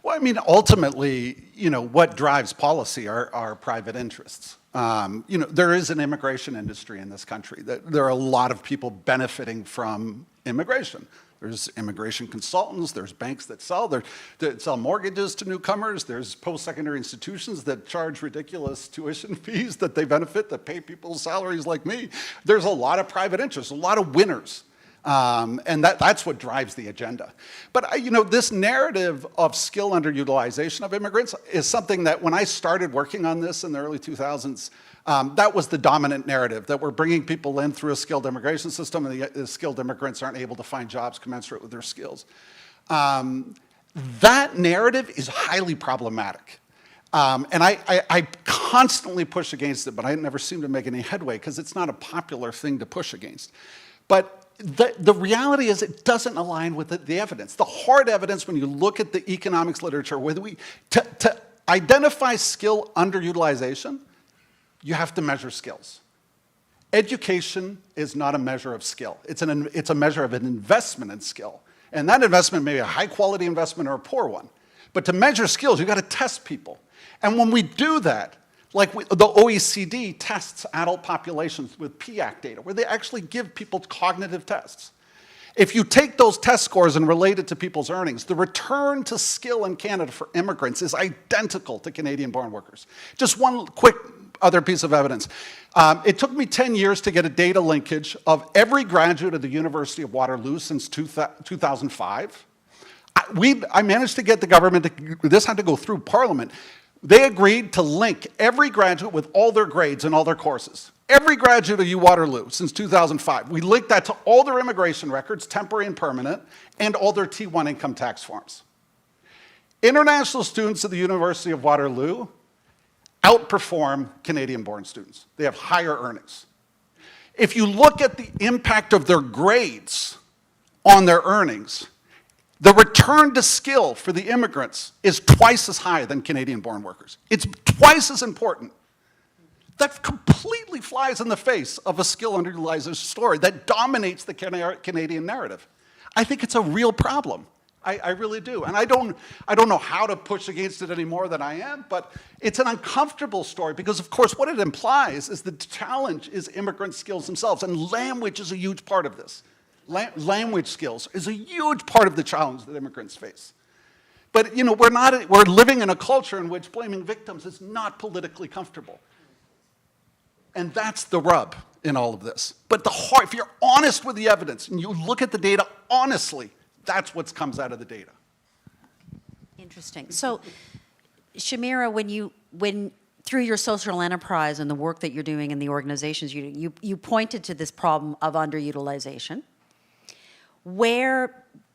Well, I mean, ultimately, what drives policy are private interests. There is an immigration industry in this country. There are a lot of people benefiting from immigration. There's immigration consultants, there's banks that sell mortgages to newcomers, there's post-secondary institutions that charge ridiculous tuition fees that they benefit, that pay people's salaries like me. There's a lot of private interests, a lot of winners. And that's what drives the agenda. But, this narrative of skill underutilization of immigrants is something that when I started working on this in the early 2000s, that was the dominant narrative, that we're bringing people in through a skilled immigration system and the skilled immigrants aren't able to find jobs commensurate with their skills. That narrative is highly problematic. And I constantly push against it, but I never seem to make any headway because it's not a popular thing to push against. But the reality is it doesn't align with the evidence. The hard evidence, when you look at the economics literature, to identify skill underutilization, you have to measure skills. Education is not a measure of skill. It's a measure of an investment in skill. And that investment may be a high-quality investment or a poor one. But to measure skills, you've got to test people. And when we do that, the OECD tests adult populations with PIAC data, where they actually give people cognitive tests. If you take those test scores and relate it to people's earnings, the return to skill in Canada for immigrants is identical to Canadian-born workers. Just one quick other piece of evidence. It took me 10 years to get a data linkage of every graduate of the University of Waterloo since 2005. I managed to get the government, this had to go through Parliament. They agreed to link every graduate with all their grades and all their courses. Every graduate of Waterloo since 2005. We linked that to all their immigration records, temporary and permanent, and all their T1 income tax forms. International students at the University of Waterloo outperform Canadian-born students. They have higher earnings. If you look at the impact of their grades on their earnings, the return to skill for the immigrants is twice as high than Canadian-born workers. It's twice as important. That completely flies in the face of a skill underutilization story that dominates the Canadian narrative. I think it's a real problem. I really do. And I don't know how to push against it any more than I am, but it's an uncomfortable story because, of course, what it implies is the challenge is immigrant skills themselves, and language is a huge part of this. Language skills is a huge part of the challenge that immigrants face. But, we're living in a culture in which blaming victims is not politically comfortable. And that's the rub in all of this. But if you're honest with the evidence and you look at the data honestly, that's what comes out of the data. Interesting. So, Shamira, when through your social enterprise and the work that you're doing in the organizations you pointed to this problem of underutilization.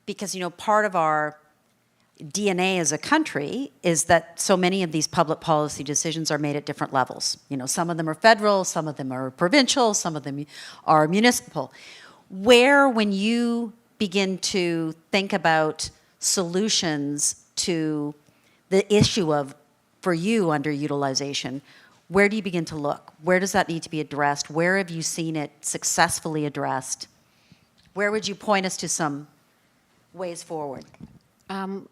Because part of our DNA as a country is that so many of these public policy decisions are made at different levels. You know, some of them are federal, some of them are provincial, some of them are municipal. Where, when you begin to think about solutions to the issue of, for you, underutilization, where do you begin to look? Where does that need to be addressed? Where have you seen it successfully addressed? Where would you point us to some ways forward?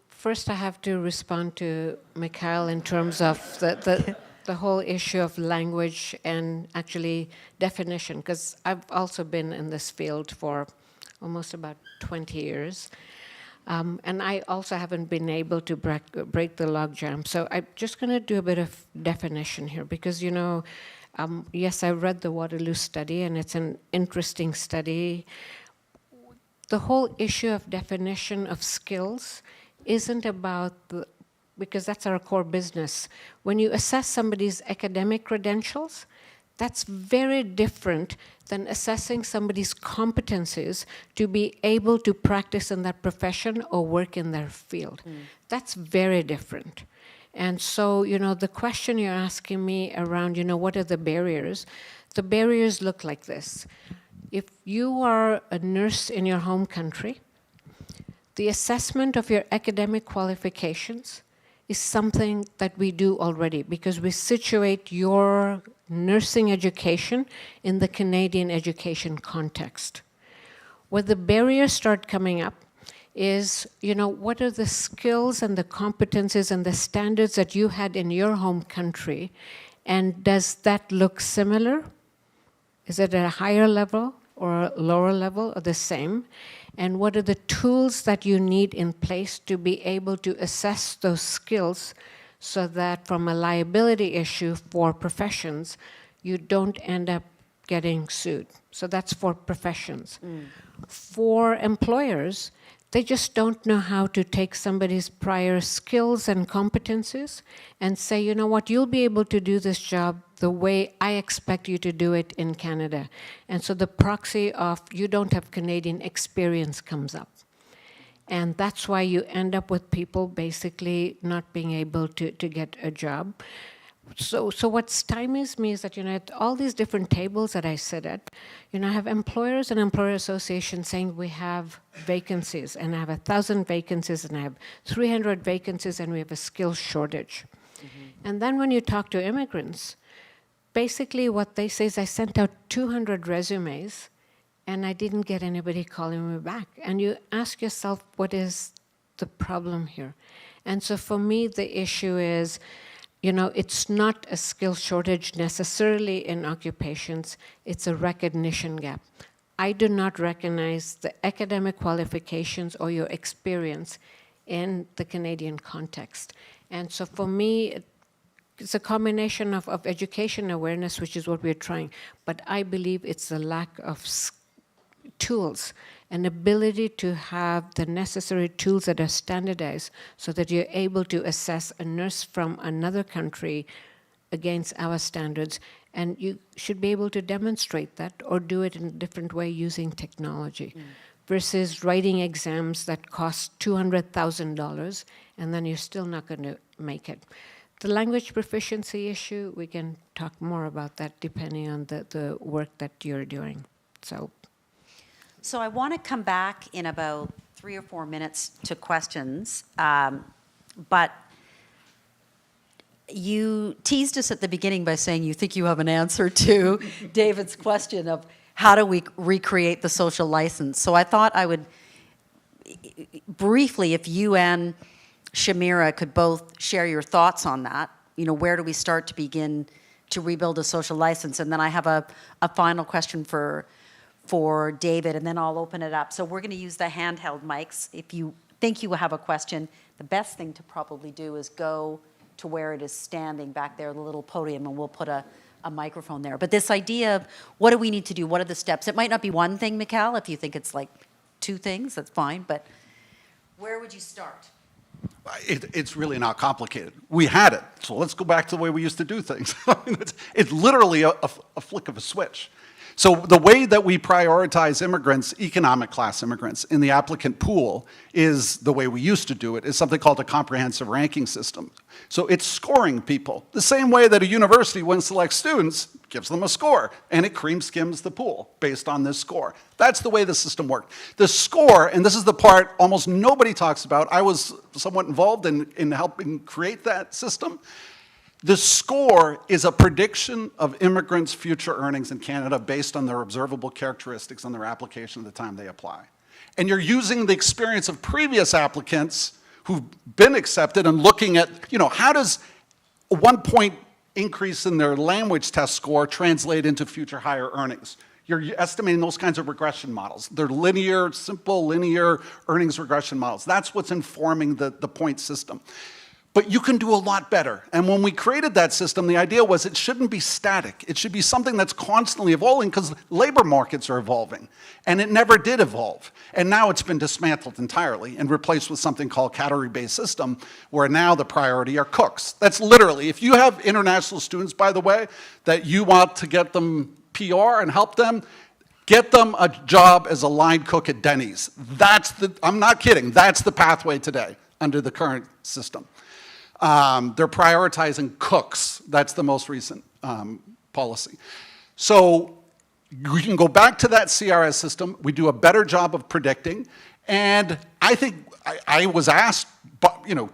First, I have to respond to Mikal in terms of the whole issue of language and actually definition, because I've also been in this field for almost about 20 years. And I also haven't been able to break the logjam. So I'm just going to do a bit of definition here because, you know, yes, I read the Waterloo study, and it's an interesting study. The whole issue of definition of skills isn't about because that's our core business. When you assess somebody's academic credentials, that's very different than assessing somebody's competencies to be able to practice in that profession or work in their field. That's very different. And so, you know, the question you're asking me around, you know, what are the barriers look like this. If you are a nurse in your home country, the assessment of your academic qualifications is something that we do already because we situate your nursing education in the Canadian education context. Where the barriers start coming up is, you know, what are the skills and the competencies and the standards that you had in your home country, and does that look similar? Is it at a higher level or a lower level or the same? And what are the tools that you need in place to be able to assess those skills so that from a liability issue for professions, you don't end up getting sued? So that's for professions. For employers, they just don't know how to take somebody's prior skills and competencies and say, you know what, you'll be able to do this job the way I expect you to do it in Canada. And so the proxy of you don't have Canadian experience comes up. And that's why you end up with people basically not being able to get a job. So what stymies me is that, you know, at all these different tables that I sit at, you know, I have employers and employer associations saying we have vacancies, and I have 1,000 vacancies, and I have 300 vacancies, and we have a skills shortage. And then when you talk to immigrants, basically what they say is I sent out 200 resumes, and I didn't get anybody calling me back. And you ask yourself, what is the problem here? And so for me, the issue is, you know, it's not a skill shortage necessarily in occupations, it's a recognition gap. I do not recognize the academic qualifications or your experience in the Canadian context. And so for me, it's a combination of education awareness, which is what we're trying, but I believe it's the lack of tools, an ability to have the necessary tools that are standardized so that you're able to assess a nurse from another country against our standards. And you should be able to demonstrate that or do it in a different way using technology versus writing exams that cost $200,000 and then you're still not going to make it. The language proficiency issue, we can talk more about that depending on the work that you're doing. So I want to come back in about 3 or 4 minutes to questions, but you teased us at the beginning by saying you think you have an answer to David's question of how do we recreate the social license. So I thought I would briefly, if you and Shamira could both share your thoughts on that, you know, where do we start to begin to rebuild a social license? And then I have a final question for David, and then I'll open it up. So we're going to use the handheld mics. If you think you have a question, the best thing to probably do is go to where it is standing back there, the little podium, and we'll put a microphone there. But this idea of what do we need to do, what are the steps? It might not be one thing, Mikal. If you think it's like 2 things, that's fine. But where would you start? It's really not complicated. We had it, so let's go back to the way we used to do things. It's literally a flick of a switch. So the way that we prioritize immigrants, economic class immigrants, in the applicant pool is the way we used to do it, is something called a comprehensive ranking system. So it's scoring people. The same way that a university, when it selects students, gives them a score, and it cream skims the pool based on this score. That's the way the system worked. The score, and this is the part almost nobody talks about, I was somewhat involved in helping create that system. The score is a prediction of immigrants' future earnings in Canada based on their observable characteristics on their application at the time they apply. And you're using the experience of previous applicants who've been accepted and looking at, how does a 1 point increase in their language test score translate into future higher earnings? You're estimating those kinds of regression models. They're linear, simple linear earnings regression models. That's what's informing the point system. But you can do a lot better. And when we created that system, the idea was it shouldn't be static. It should be something that's constantly evolving because labor markets are evolving. And it never did evolve. And now it's been dismantled entirely and replaced with something called category-based system, where now the priority are cooks. That's literally, if you have international students, by the way, that you want to get them PR and help them, get them a job as a line cook at Denny's. I'm not kidding, that's the pathway today under the current system. They're prioritizing cooks. That's the most recent policy. So we can go back to that CRS system. We do a better job of predicting. And I think I was asked,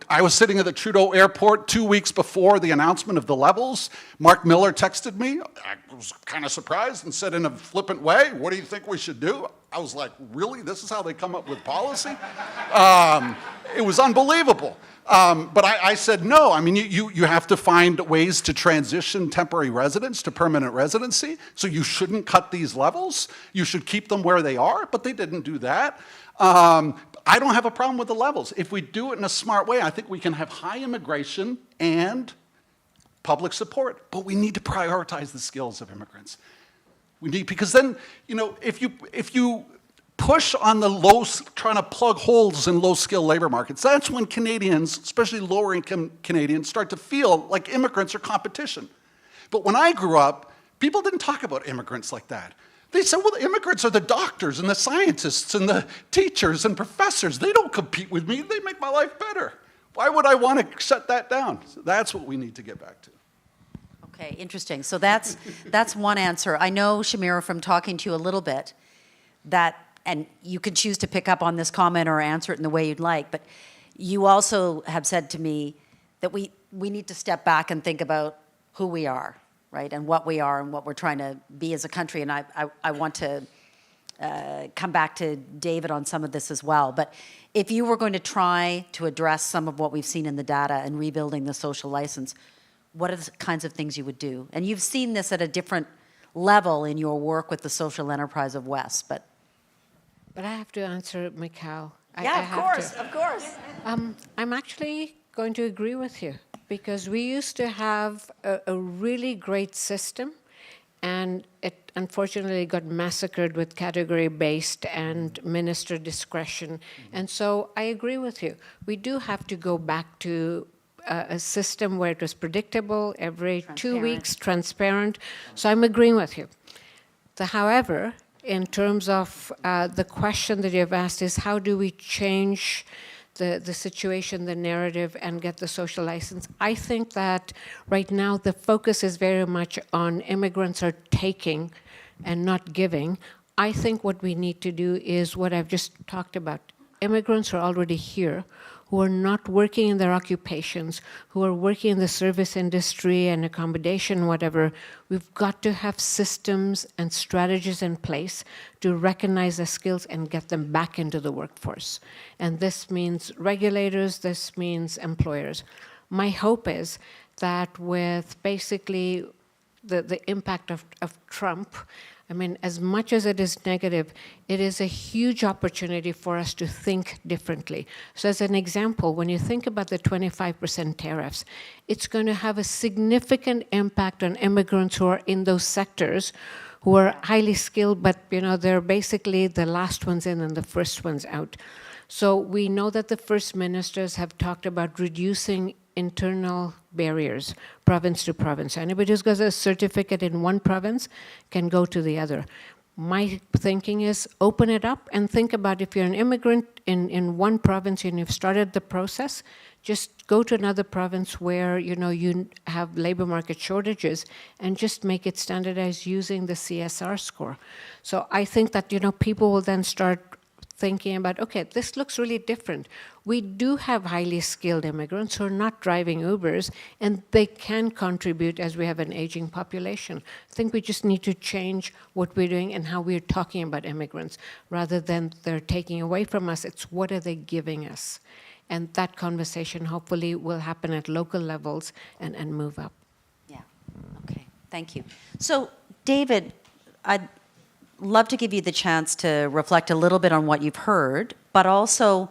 I was sitting at the Trudeau airport 2 weeks before the announcement of the levels. Mark Miller texted me. I was kind of surprised and said in a flippant way, "What do you think we should do?" I was like, really? This is how they come up with policy? It was unbelievable. But I said, no, I mean, you have to find ways to transition temporary residents to permanent residency, so you shouldn't cut these levels. You should keep them where they are, but they didn't do that. I don't have a problem with the levels. If we do it in a smart way, I think we can have high immigration and public support, but we need to prioritize the skills of immigrants. We need, because then, if you push on the trying to plug holes in low-skilled labor markets, that's when Canadians, especially lower-income Canadians, start to feel like immigrants are competition. But when I grew up, people didn't talk about immigrants like that. They said, well, the immigrants are the doctors and the scientists and the teachers and professors. They don't compete with me. They make my life better. Why would I want to shut that down? So that's what we need to get back to. Okay, interesting. So that's one answer. I know, Shamira, from talking to you a little bit, that, and you could choose to pick up on this comment or answer it in the way you'd like, but you also have said to me that we need to step back and think about who we are, right, and what we are and what we're trying to be as a country. And I want to come back to David on some of this as well. But if you were going to try to address some of what we've seen in the data and rebuilding the social license, what are the kinds of things you would do? And you've seen this at a different level in your work with the social enterprise of West, but I have to answer, Mikal. of course. I'm actually going to agree with you, because we used to have a really great system, and it unfortunately got massacred with category-based and minister discretion. And so I agree with you. We do have to go back to a system where it was predictable, every 2 weeks, transparent. So I'm agreeing with you. However, in terms of the question that you've asked is, how do we change the situation, the narrative, and get the social license? I think that right now the focus is very much on immigrants are taking and not giving. I think what we need to do is what I've just talked about. Immigrants are already here, who are not working in their occupations, who are working in the service industry and accommodation, whatever. We've got to have systems and strategies in place to recognize their skills and get them back into the workforce. And this means regulators, this means employers. My hope is that with basically the impact of Trump, I mean, as much as it is negative, it is a huge opportunity for us to think differently. So as an example, when you think about the 25% tariffs, it's going to have a significant impact on immigrants who are in those sectors, who are highly skilled, but they're basically the last ones in and the first ones out. So we know that the first ministers have talked about reducing internal barriers, province to province. Anybody who's got a certificate in one province can go to the other. My thinking is open it up and think about if you're an immigrant in one province and you've started the process, just go to another province where you have labor market shortages and just make it standardized using the CSR score. So I think that people will then start thinking about, okay, this looks really different. We do have highly skilled immigrants who are not driving Ubers, and they can contribute as we have an aging population. I think we just need to change what we're doing and how we're talking about immigrants. Rather than they're taking away from us, it's what are they giving us? And that conversation hopefully will happen at local levels and move up. Yeah, okay, thank you. So, David, I'd love to give you the chance to reflect a little bit on what you've heard, but also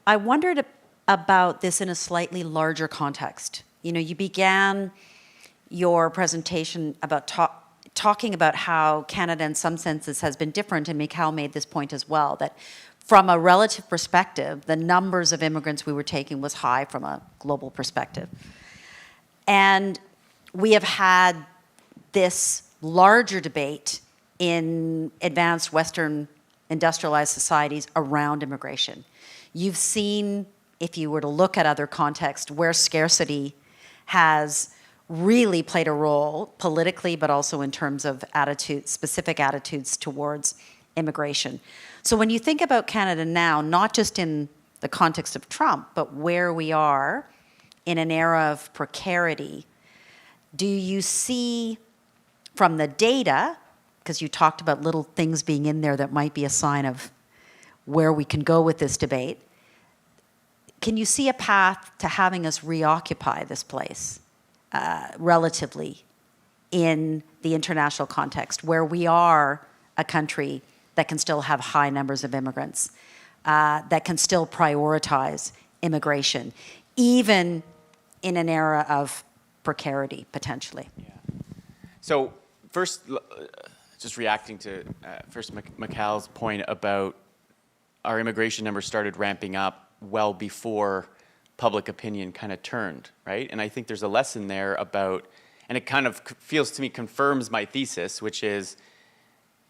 I wondered about this in a slightly larger context. You began your presentation about talking about how Canada in some senses has been different, and Mikal made this point as well, that from a relative perspective, the numbers of immigrants we were taking was high from a global perspective. And we have had this larger debate in advanced Western industrialized societies around immigration. You've seen, if you were to look at other contexts, where scarcity has really played a role politically, but also in terms of specific attitudes towards immigration. So when you think about Canada now, not just in the context of Trump, but where we are in an era of precarity, do you see from the data, because you talked about little things being in there that might be a sign of where we can go with this debate, can you see a path to having us reoccupy this place relatively in the international context, where we are a country that can still have high numbers of immigrants, that can still prioritize immigration, even in an era of precarity, potentially? Yeah. So first, just reacting to first Mikal's point about our immigration numbers started ramping up well before public opinion kind of turned, right? And I think there's a lesson there about, and it kind of feels to me confirms my thesis, which is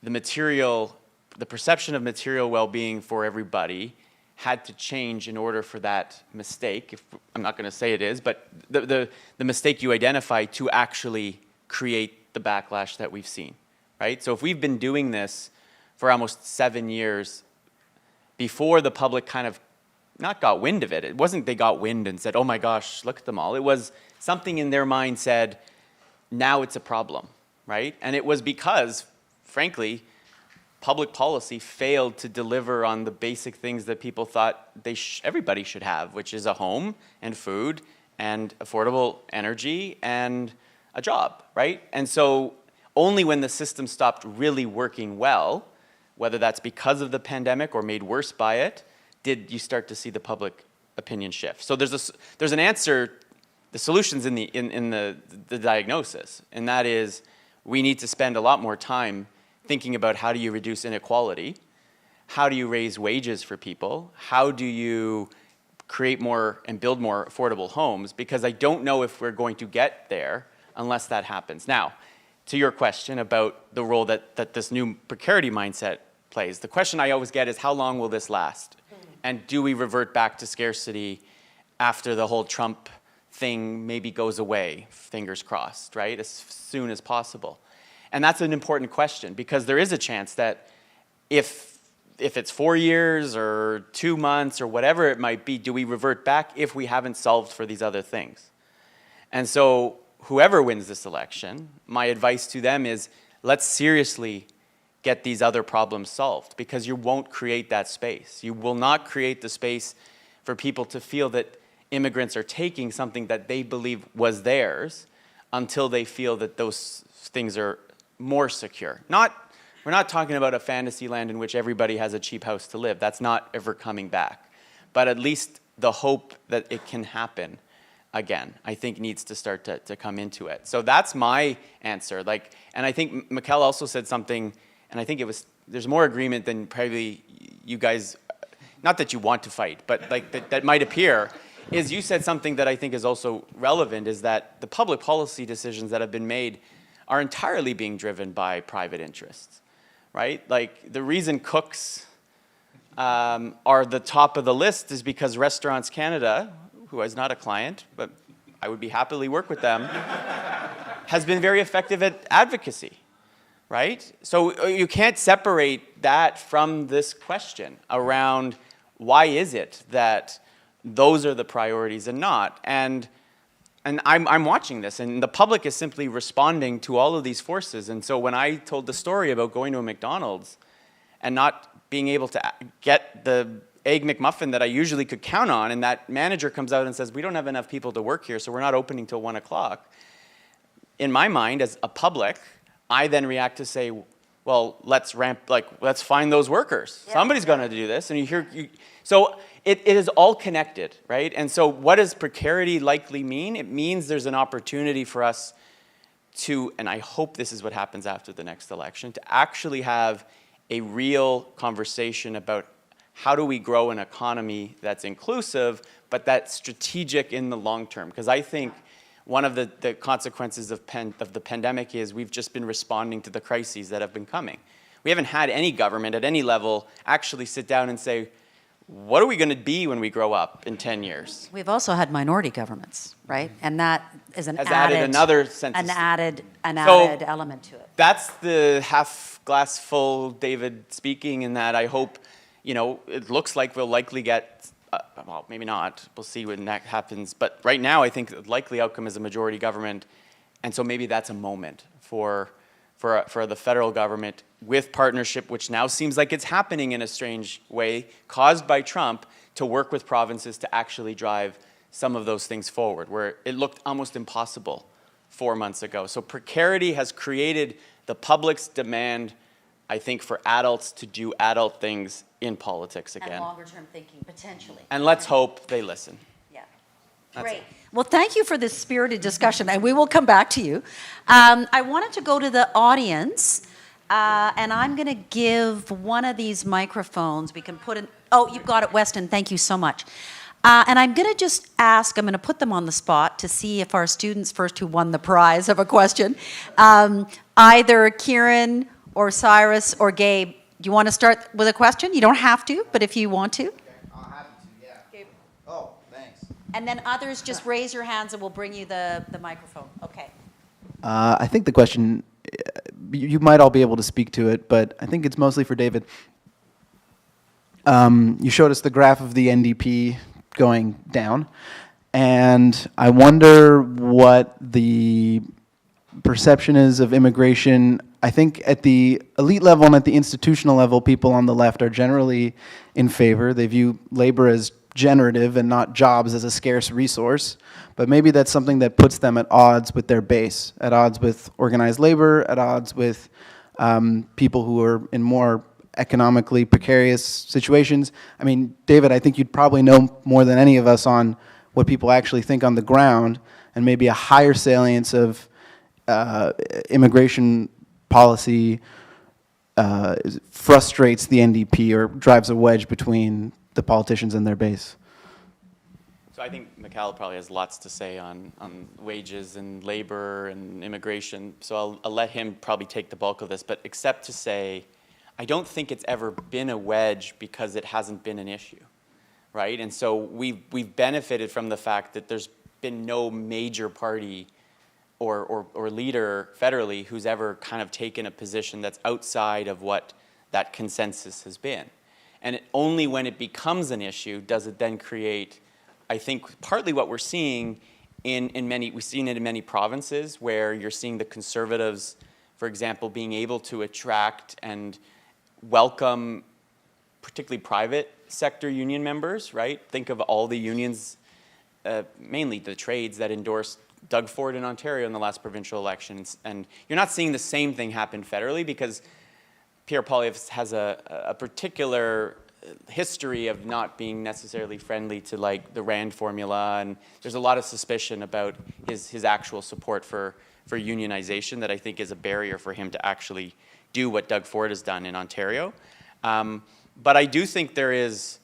the perception of material well-being for everybody had to change in order for that mistake, I'm not going to say it is, but the mistake you identify to actually create the backlash that we've seen, right? So if we've been doing this for almost 7 years before the public kind of not got wind of it, it wasn't they got wind and said, oh my gosh, look at them all. It was something in their mind said, now it's a problem, right? And it was because, frankly, public policy failed to deliver on the basic things that people thought everybody should have, which is a home and food and affordable energy and a job, right? And so only when the system stopped really working well, whether that's because of the pandemic or made worse by it, did you start to see the public opinion shift. So there's an answer, the solution's in the diagnosis, and that is we need to spend a lot more time thinking about how do you reduce inequality, how do you raise wages for people, how do you create more and build more affordable homes, because I don't know if we're going to get there unless that happens. Now, to your question about the role that this new precarity mindset plays, the question I always get is how long will this last? And do we revert back to scarcity after the whole Trump thing maybe goes away, fingers crossed, right, as soon as possible? And that's an important question, because there is a chance that if it's 4 years or 2 months or whatever it might be, do we revert back if we haven't solved for these other things? And so whoever wins this election, my advice to them is let's seriously get these other problems solved, because you won't create that space. You will not create the space for people to feel that immigrants are taking something that they believe was theirs until they feel that those things are more secure. We're not talking about a fantasy land in which everybody has a cheap house to live. That's not ever coming back. But at least the hope that it can happen again, I think needs to start to come into it. So that's my answer. And I think Mikal also said something, and I think there's more agreement than probably you guys, not that you want to fight, but that might appear, is you said something that I think is also relevant, is that the public policy decisions that have been made are entirely being driven by private interests, right? Like, the reason cooks are the top of the list is because Restaurants Canada, who is not a client, but I would be happily work with them, has been very effective at advocacy, right? So you can't separate that from this question around why is it that those are the priorities and not? And I'm watching this, and the public is simply responding to all of these forces. And so when I told the story about going to a McDonald's and not being able to get the Egg McMuffin that I usually could count on, and that manager comes out and says, we don't have enough people to work here, so we're not opening till 1 o'clock. In my mind, as a public, I then react to say, well, let's find those workers. Yeah. Somebody's gonna do this, and so it is all connected, right? And so what does precarity likely mean? It means there's an opportunity for us to, and I hope this is what happens after the next election, to actually have a real conversation about how do we grow an economy that's inclusive, but that's strategic in the long term. Because I think one of the consequences of the pandemic is we've just been responding to the crises that have been coming. We haven't had any government at any level actually sit down and say, what are we going to be when we grow up in 10 years? We've also had minority governments, right? And that is an Has added another sense an of added So element to it. that's the half glass full David speaking, in that I hope, it looks like we'll likely get, well, maybe not. We'll see when that happens. But right now, I think the likely outcome is a majority government. And so maybe that's a moment for the federal government, with partnership, which now seems like it's happening in a strange way, caused by Trump, to work with provinces to actually drive some of those things forward, where it looked almost impossible 4 months ago. So precarity has created the public's demand, I think, for adults to do adult things in politics again. And longer-term thinking, potentially. And let's hope they listen. Yeah. That's Great. it. Well, thank you for this spirited discussion, and we will come back to you. I wanted to go to the audience, and I'm going to give one of these microphones. We can put in. Oh, you've got it, Weston. Thank you so much. And I'm going to just ask, I'm going to put them on the spot to see if our students first who won the prize have a question. Either Kieran or Cyrus or Gabe, do you want to start with a question? You don't have to, but if you want to. Okay, I'll have you to, yeah. Oh, thanks. And then others, just raise your hands and we'll bring you the microphone. Okay. I think the question, you might all be able to speak to it, but I think it's mostly for David. You showed us the graph of the NDP going down, and I wonder what the perception is of immigration. I think at the elite level and at the institutional level, people on the left are generally in favor. They view labor as generative and not jobs as a scarce resource. But maybe that's something that puts them at odds with their base, at odds with organized labor, at odds with people who are in more economically precarious situations. I mean, David, I think you'd probably know more than any of us on what people actually think on the ground, and maybe a higher salience of immigration policy frustrates the NDP or drives a wedge between the politicians and their base. So I think Mikal probably has lots to say on wages and labor and immigration, so I'll let him probably take the bulk of this, but except to say, I don't think it's ever been a wedge because it hasn't been an issue, right? And so we've benefited from the fact that there's been no major party or leader federally who's ever kind of taken a position that's outside of what that consensus has been. And only when it becomes an issue does it then create, I think, partly what we're seeing we've seen it in many provinces where you're seeing the Conservatives, for example, being able to attract and welcome particularly private sector union members, right? Think of all the unions, mainly the trades that endorsed Doug Ford in Ontario in the last provincial elections. And you're not seeing the same thing happen federally because Pierre Poilievre has a particular history of not being necessarily friendly to like the Rand formula, and there's a lot of suspicion about his actual support for unionization that I think is a barrier for him to actually do what Doug Ford has done in Ontario. But I do think there is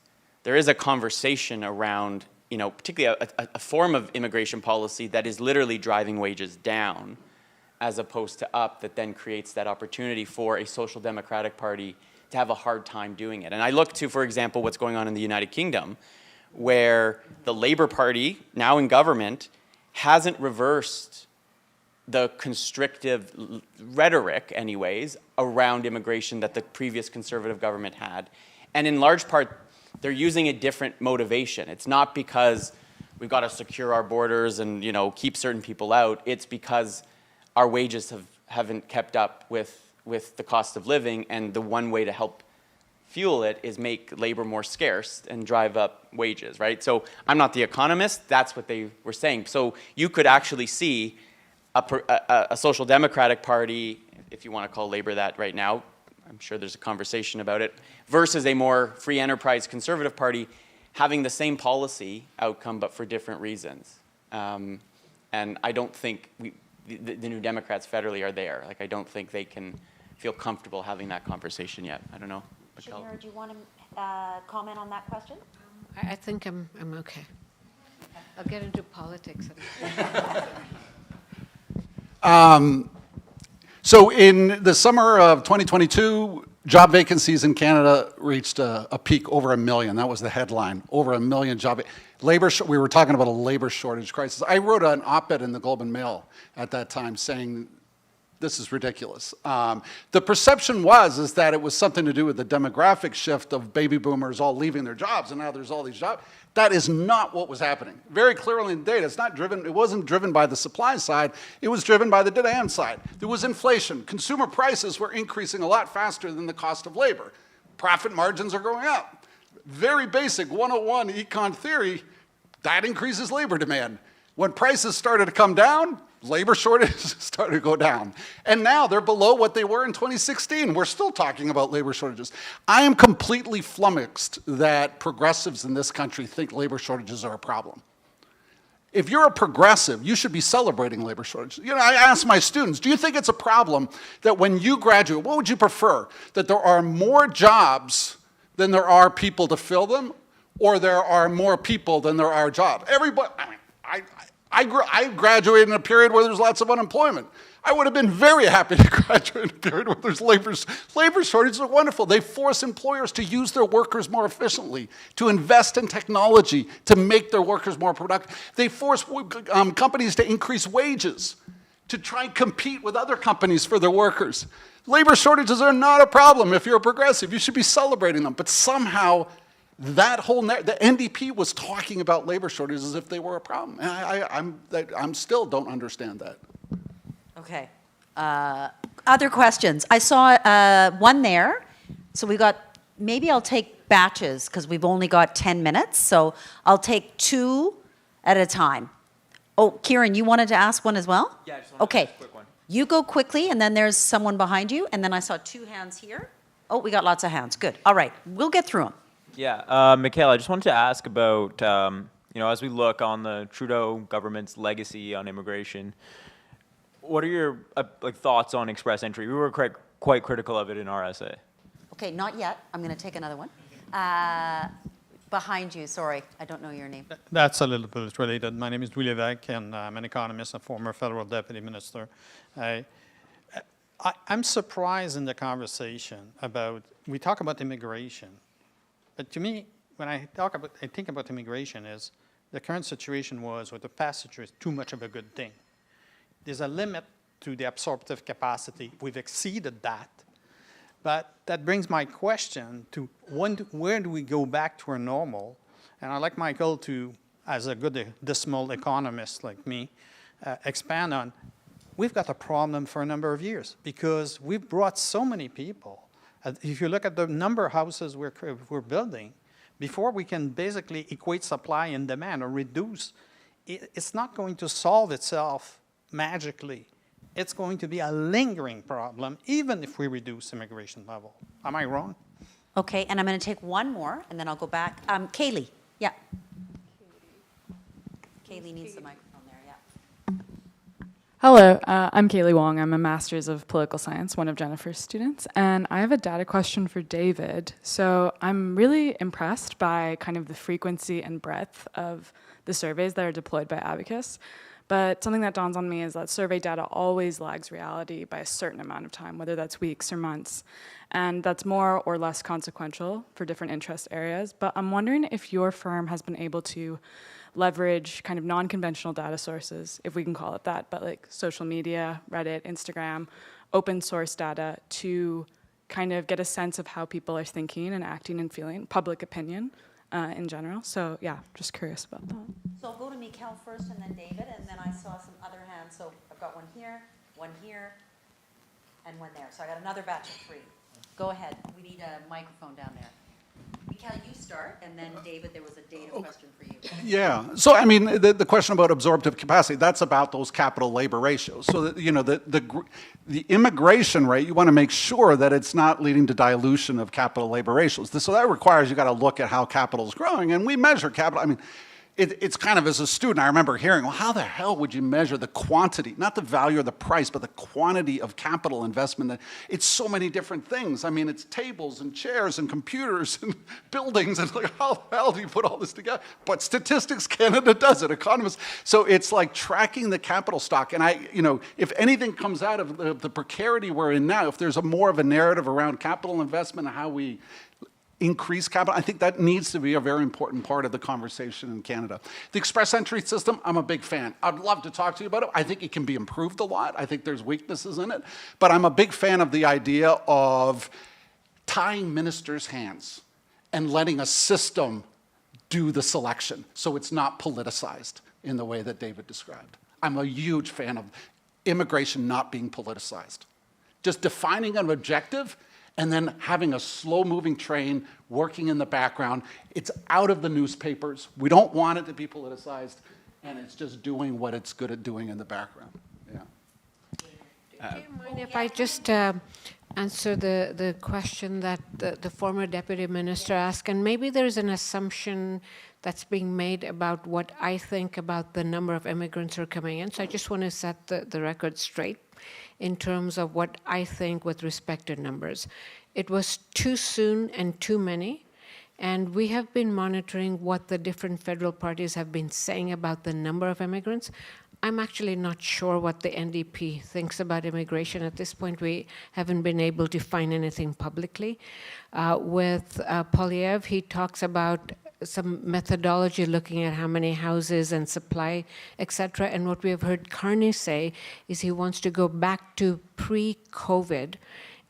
a conversation around particularly a form of immigration policy that is literally driving wages down as opposed to up, that then creates that opportunity for a social democratic party to have a hard time doing it. And I look to, for example, what's going on in the United Kingdom, where the Labour Party, now in government, hasn't reversed the constrictive rhetoric, anyways, around immigration that the previous Conservative government had. And in large part, they're using a different motivation. It's not because we've got to secure our borders and keep certain people out. It's because our wages haven't kept up with the cost of living, and the one way to help fuel it is make labor more scarce and drive up wages, right? So I'm not the economist. That's what they were saying. So you could actually see a social democratic party, if you want to call Labour that right now, I'm sure there's a conversation about it, versus a more free enterprise conservative party having the same policy outcome but for different reasons. And I don't think the New Democrats federally are there. Like, I don't think they can feel comfortable having that conversation yet. I don't know. Mikal? Shamira, do you want to comment on that question? I think I'm okay. I'll get into politics. So in the summer of 2022, job vacancies in Canada reached a peak over 1 million. That was the headline, over 1 million job. We were talking about a labor shortage crisis. I wrote an op-ed in the Globe and Mail at that time saying, this is ridiculous. The perception is that it was something to do with the demographic shift of baby boomers all leaving their jobs, and now there's all these jobs. That is not what was happening. Very clearly in the data, it wasn't driven by the supply side, it was driven by the demand side. There was inflation. Consumer prices were increasing a lot faster than the cost of labor. Profit margins are going up. Very basic 101 econ theory, that increases labor demand. When prices started to come down, labor shortages started to go down. And now they're below what they were in 2016. We're still talking about labor shortages. I am completely flummoxed that progressives in this country think labor shortages are a problem. If you're a progressive, you should be celebrating labor shortages. I ask my students, do you think it's a problem that when you graduate, what would you prefer? That there are more jobs than there are people to fill them, or there are more people than there are jobs? Everybody, I graduated in a period where there's lots of unemployment. I would have been very happy to graduate in a period where there's labor shortages are wonderful. They force employers to use their workers more efficiently, to invest in technology, to make their workers more productive. They force companies to increase wages, to try and compete with other companies for their workers. Labor shortages are not a problem. If you're a progressive, you should be celebrating them. But somehow, the NDP was talking about labor shortages as if they were a problem. And I'm still don't understand that. Okay. Other questions? I saw one there. So maybe I'll take batches because we've only got 10 minutes. So I'll take 2 at a time. Oh, Kieran, you wanted to ask one as well? Yeah, I just wanted to ask a quick one. You go quickly, and then there's someone behind you, and then I saw 2 hands here. Oh, we got lots of hands. Good. All right. We'll get through them. Yeah, Mikal, I just wanted to ask about, as we look on the Trudeau government's legacy on immigration, what are your thoughts on express entry? We were quite critical of it in our essay. Okay, not yet. I'm going to take another one. Behind you, sorry, I don't know your name. That's a little bit related. My name is Louis Lévesque, and I'm an economist, a former federal deputy minister. I'm surprised in the conversation we talk about immigration, but to me, when I think about immigration is the current situation was with the passenger is too much of a good thing. There's a limit to the absorptive capacity. We've exceeded that. But that brings my question to where do we go back to our normal? And I'd like Mikal to, as a good decimal economist like me, expand on, we've got a problem for a number of years because we've brought so many people. If you look at the number of houses we're building, before we can basically equate supply and demand or reduce, it's not going to solve itself magically. It's going to be a lingering problem, even if we reduce immigration level. Am I wrong? Okay, and I'm going to take one more, and then I'll go back. Kaylee, yeah. Kaylee needs the microphone there, yeah. Hello, I'm Kaylee Wong. I'm a Master's of Political Science, one of Jennifer's students, and I have a data question for David. So I'm really impressed by kind of the frequency and breadth of the surveys that are deployed by Abacus, but something that dawns on me is that survey data always lags reality by a certain amount of time, whether that's weeks or months, and that's more or less consequential for different interest areas. But I'm wondering if your firm has been able to leverage kind of non-conventional data sources, if we can call it that, but like social media, Reddit, Instagram, open source data to kind of get a sense of how people are thinking and acting and feeling, public opinion in general. So yeah, just curious about that. So I'll go to Mikal first and then David, and then I saw some other hands. So I've got one here, and one there. So I got another batch of 3. Go ahead. We need a microphone down there. Mikal, you start, and then David, there was a data question for you. Yeah. So, I mean, the question about absorptive capacity, that's about those capital labor ratios. So, that, you know, the immigration rate, you want to make sure that it's not leading to dilution of capital labor ratios. So that requires you got to look at how capital is growing, and we measure capital. I mean, it's kind of, as a student, I remember hearing, well, how the hell would you measure the quantity, not the value or the price, but the quantity of capital investment? It's so many different things. I mean, it's tables and chairs and computers and buildings. And like, how the hell do you put all this together? But Statistics Canada does it, economists. So it's like tracking the capital stock. And if anything comes out of the precarity we're in now, if there's more of a narrative around capital investment and how we increase capital, I think that needs to be a very important part of the conversation in Canada. The express entry system, I'm a big fan. I'd love to talk to you about it. I think it can be improved a lot. I think there's weaknesses in it. But I'm a big fan of the idea of tying ministers' hands and letting a system do the selection so it's not politicized in the way that David described. I'm a huge fan of immigration not being politicized. Just defining an objective and then having a slow-moving train working in the background. It's out of the newspapers. We don't want it to be politicized, and it's just doing what it's good at doing in the background. Yeah. Do you mind if I just answer the question that the former deputy minister asked? And maybe there's an assumption that's being made about what I think about the number of immigrants who are coming in. So I just want to set the record straight in terms of what I think with respect to numbers. It was too soon and too many, and we have been monitoring what the different federal parties have been saying about the number of immigrants. I'm actually not sure what the NDP thinks about immigration. At this point, we haven't been able to find anything publicly. With Polyev, he talks about some methodology looking at how many houses and supply, et cetera. And what we have heard Carney say is he wants to go back to pre-COVID.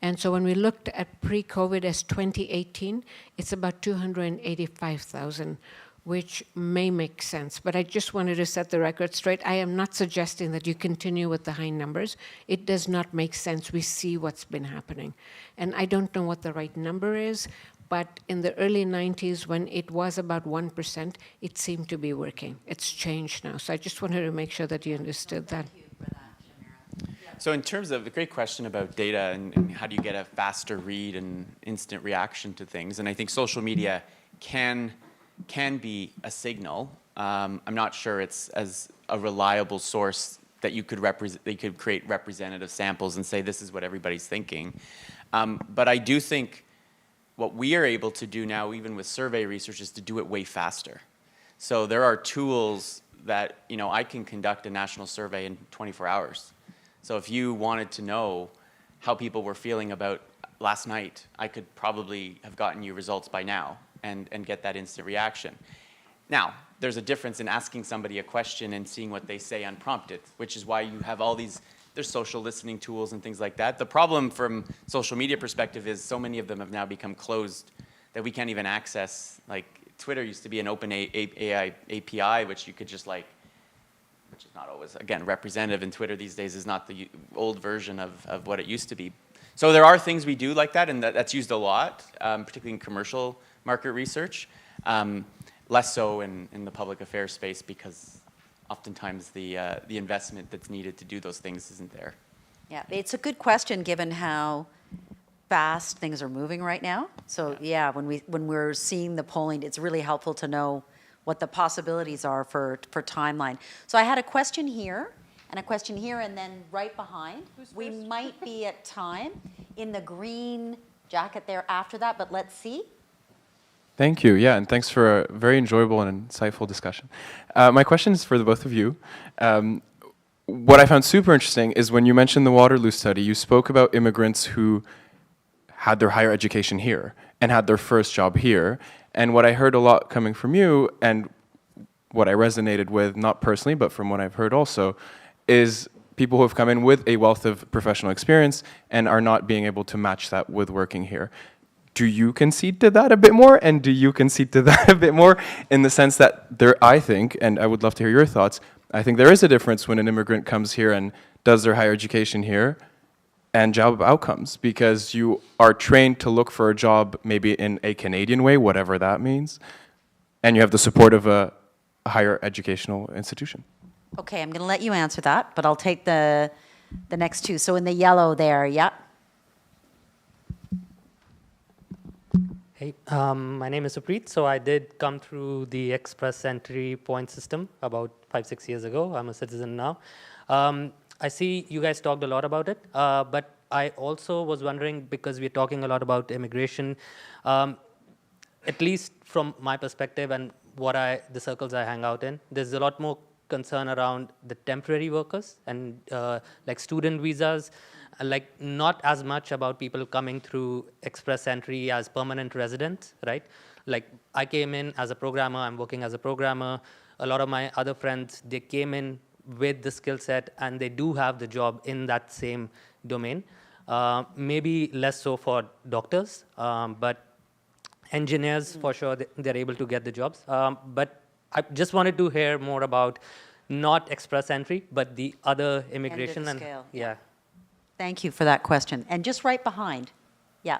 And so when we looked at pre-COVID as 2018, it's about 285,000, which may make sense. But I just wanted to set the record straight. I am not suggesting that you continue with the high numbers. It does not make sense. We see what's been happening. And I don't know what the right number is, but in the early 90s, when it was about 1%, it seemed to be working. It's changed now. So I just wanted to make sure that you understood that. Thank you for that, Shamira. So in terms of the great question about data and how do you get a faster read and instant reaction to things, and I think social media can be a signal. I'm not sure it's as a reliable source that you could create representative samples and say this is what everybody's thinking. But I do think what we are able to do now, even with survey research, is to do it way faster. So there are tools that, I can conduct a national survey in 24 hours. So if you wanted to know how people were feeling about last night, I could probably have gotten you results by now and get that instant reaction. Now, there's a difference in asking somebody a question and seeing what they say unprompted, which is why you have all these, there's social listening tools and things like that. The problem from social media perspective is so many of them have now become closed that we can't even access. Like Twitter used to be an open AI API, which you could just which is not always, again, representative, and Twitter these days is not the old version of what it used to be. So there are things we do like that, and that's used a lot, particularly in commercial market research. Less so in the public affairs space because oftentimes the investment that's needed to do those things isn't there. Yeah, it's a good question given how fast things are moving right now. So yeah, when we're seeing the polling, it's really helpful to know what the possibilities are for timeline. So I had a question here, and a question here, and then right behind. We might be at time in the green jacket there after that, but let's see. Thank you. Yeah, and thanks for a very enjoyable and insightful discussion. My question is for the both of you. What I found super interesting is when you mentioned the Waterloo study, you spoke about immigrants who had their higher education here and had their first job here. And what I heard a lot coming from you, and what I resonated with, not personally, but from what I've heard also, is people who have come in with a wealth of professional experience and are not being able to match that with working here. Do you concede to that a bit more? And do you concede to that a bit more in the sense that there, I think, and I would love to hear your thoughts, I think there is a difference when an immigrant comes here and does their higher education here and job outcomes, because you are trained to look for a job maybe in a Canadian way, whatever that means, and you have the support of a higher educational institution. Okay, I'm going to let you answer that, but I'll take the next two. So in the yellow there, yeah. Hey, my name is Supreet. So I did come through the express entry point system about 5-6 years ago. I'm a citizen now. I see you guys talked a lot about it, but I also was wondering, because we're talking a lot about immigration, at least from my perspective and the circles I hang out in, there's a lot more concern around the temporary workers and like student visas, like not as much about people coming through express entry as permanent residents, right? Like I came in as a programmer, I'm working as a programmer. A lot of my other friends, they came in with the skill set and they do have the job in that same domain. Maybe less so for doctors, but engineers, for sure, they're able to get the jobs. But I just wanted to hear more about not express entry, but the other immigration. End of the scale. Yeah. Thank you for that question. And just right behind, yeah.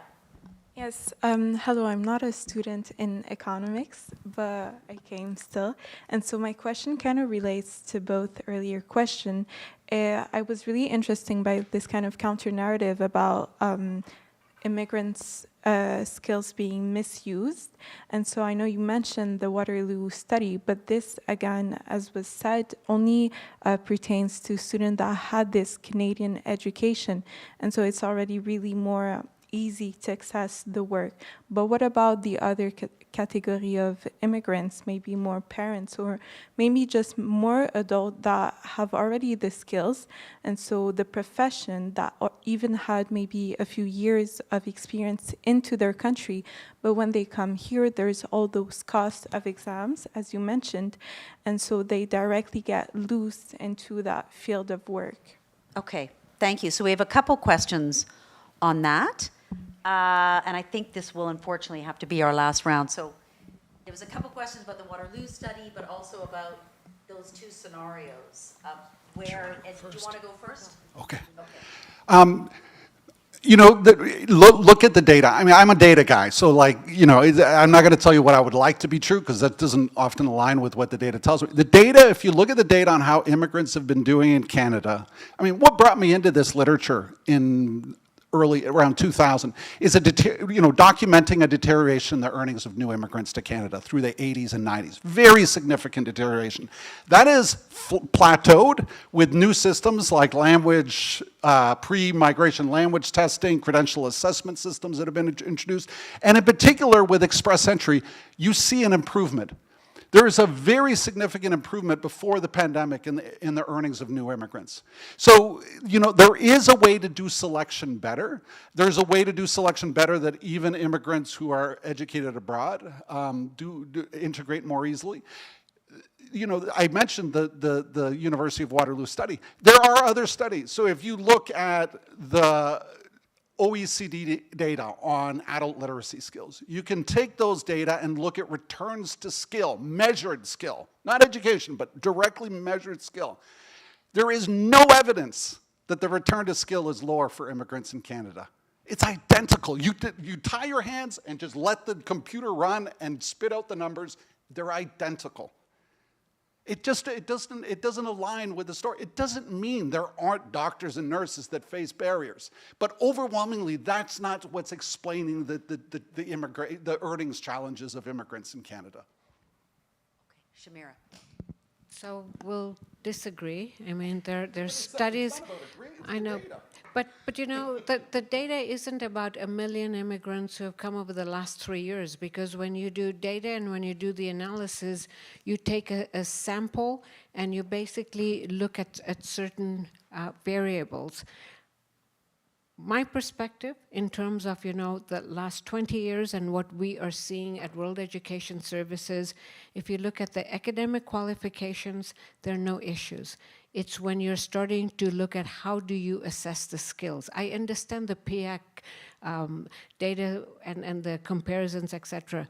Yes, hello, I'm not a student in economics, but I came still. And so my question kind of relates to both earlier question. I was really interested by this kind of counter-narrative about immigrants' skills being misused. And so I know you mentioned the Waterloo study, but this, again, as was said, only pertains to students that had this Canadian education. And so it's already really more easy to access the work. But what about the other category of immigrants, maybe more parents or maybe just more adults that have already the skills, and so the profession that even had maybe a few years of experience into their country, but when they come here, there's all those costs of exams, as you mentioned, and so they directly get loose into that field of work. Okay, thank you. So we have a couple questions on that. And I think this will unfortunately have to be our last round. So there was a couple questions about the Waterloo study, but also about those two scenarios. Do you want to go first? Okay. You know, look at the data. I mean, I'm a data guy, so like, you know, I'm not going to tell you what I would like to be true because that doesn't often align with what the data tells me. The data, if you look at the data on how immigrants have been doing in Canada, I mean, what brought me into this literature in around 2000 is documenting a deterioration in the earnings of new immigrants to Canada through the 80s and 90s. Very significant deterioration. That is plateaued with new systems like language, pre-migration language testing, credential assessment systems that have been introduced, and in particular with express entry, you see an improvement. There is a very significant improvement before the pandemic in the earnings of new immigrants. So, you know, there is a way to do selection better. There's a way to do selection better that even immigrants who are educated abroad do integrate more easily. You know, I mentioned the University of Waterloo study. There are other studies. So if you look at the OECD data on adult literacy skills. You can take those data and look at returns to skill, measured skill, not education, but directly measured skill. There is no evidence that the return to skill is lower for immigrants in Canada. It's identical. You tie your hands and just let the computer run and spit out the numbers. They're identical. It doesn't align with the story. It doesn't mean there aren't doctors and nurses that face barriers, but overwhelmingly, that's not what's explaining the earnings challenges of immigrants in Canada. Okay, Shamira. So we'll disagree. I mean, there's studies. I know, but you know, the data isn't about 1 million immigrants who have come over the last 3 years, because when you do data and when you do the analysis, you take a sample and you basically look at certain variables. My perspective in terms of, you know, the last 20 years and what we are seeing at World Education Services, if you look at the academic qualifications, there are no issues. It's when you're starting to look at how do you assess the skills. I understand the PIAC data and the comparisons, etc.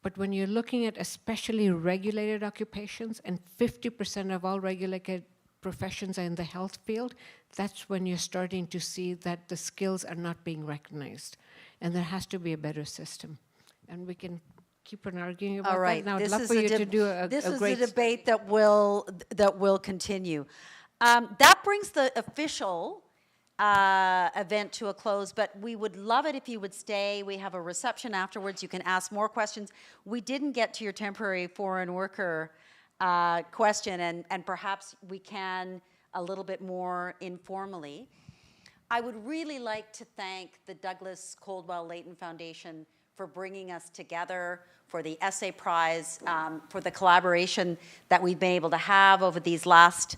But when you're looking at especially regulated occupations, and 50% of all regulated professions are in the health field, that's when you're starting to see that the skills are not being recognized. And there has to be a better system. And we can keep on arguing about All right. that. Now, I'd This love is for a you to do a this is great... a debate that will continue. That brings the official event to a close, but we would love it if you would stay. We have a reception afterwards. You can ask more questions. We didn't get to your temporary foreign worker question, and perhaps we can a little bit more informally. I would really like to thank the Douglas Coldwell Layton Foundation for bringing us together, for the Essay Prize, for the collaboration that we've been able to have over these last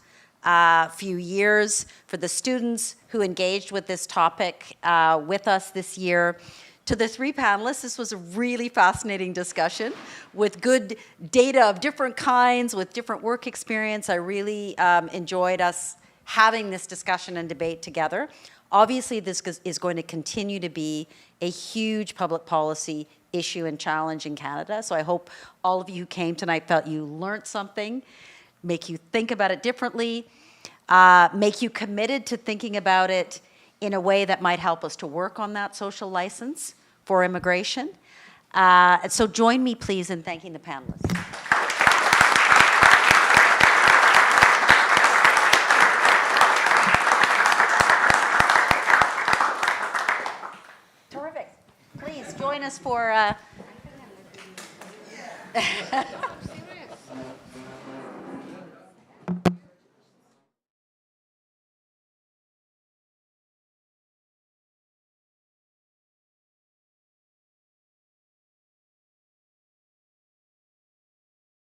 few years, for the students who engaged with this topic with us this year. To the three panelists, this was a really fascinating discussion with good data of different kinds, with different work experience. I really enjoyed us having this discussion and debate together. Obviously, this is going to continue to be a huge public policy issue and challenge in Canada. So I hope all of you who came tonight felt you learned something, make you think about it differently, make you committed to thinking about it in a way that might help us to work on that social license for immigration. So join me, please, in thanking the panelists. Terrific. Please join us for...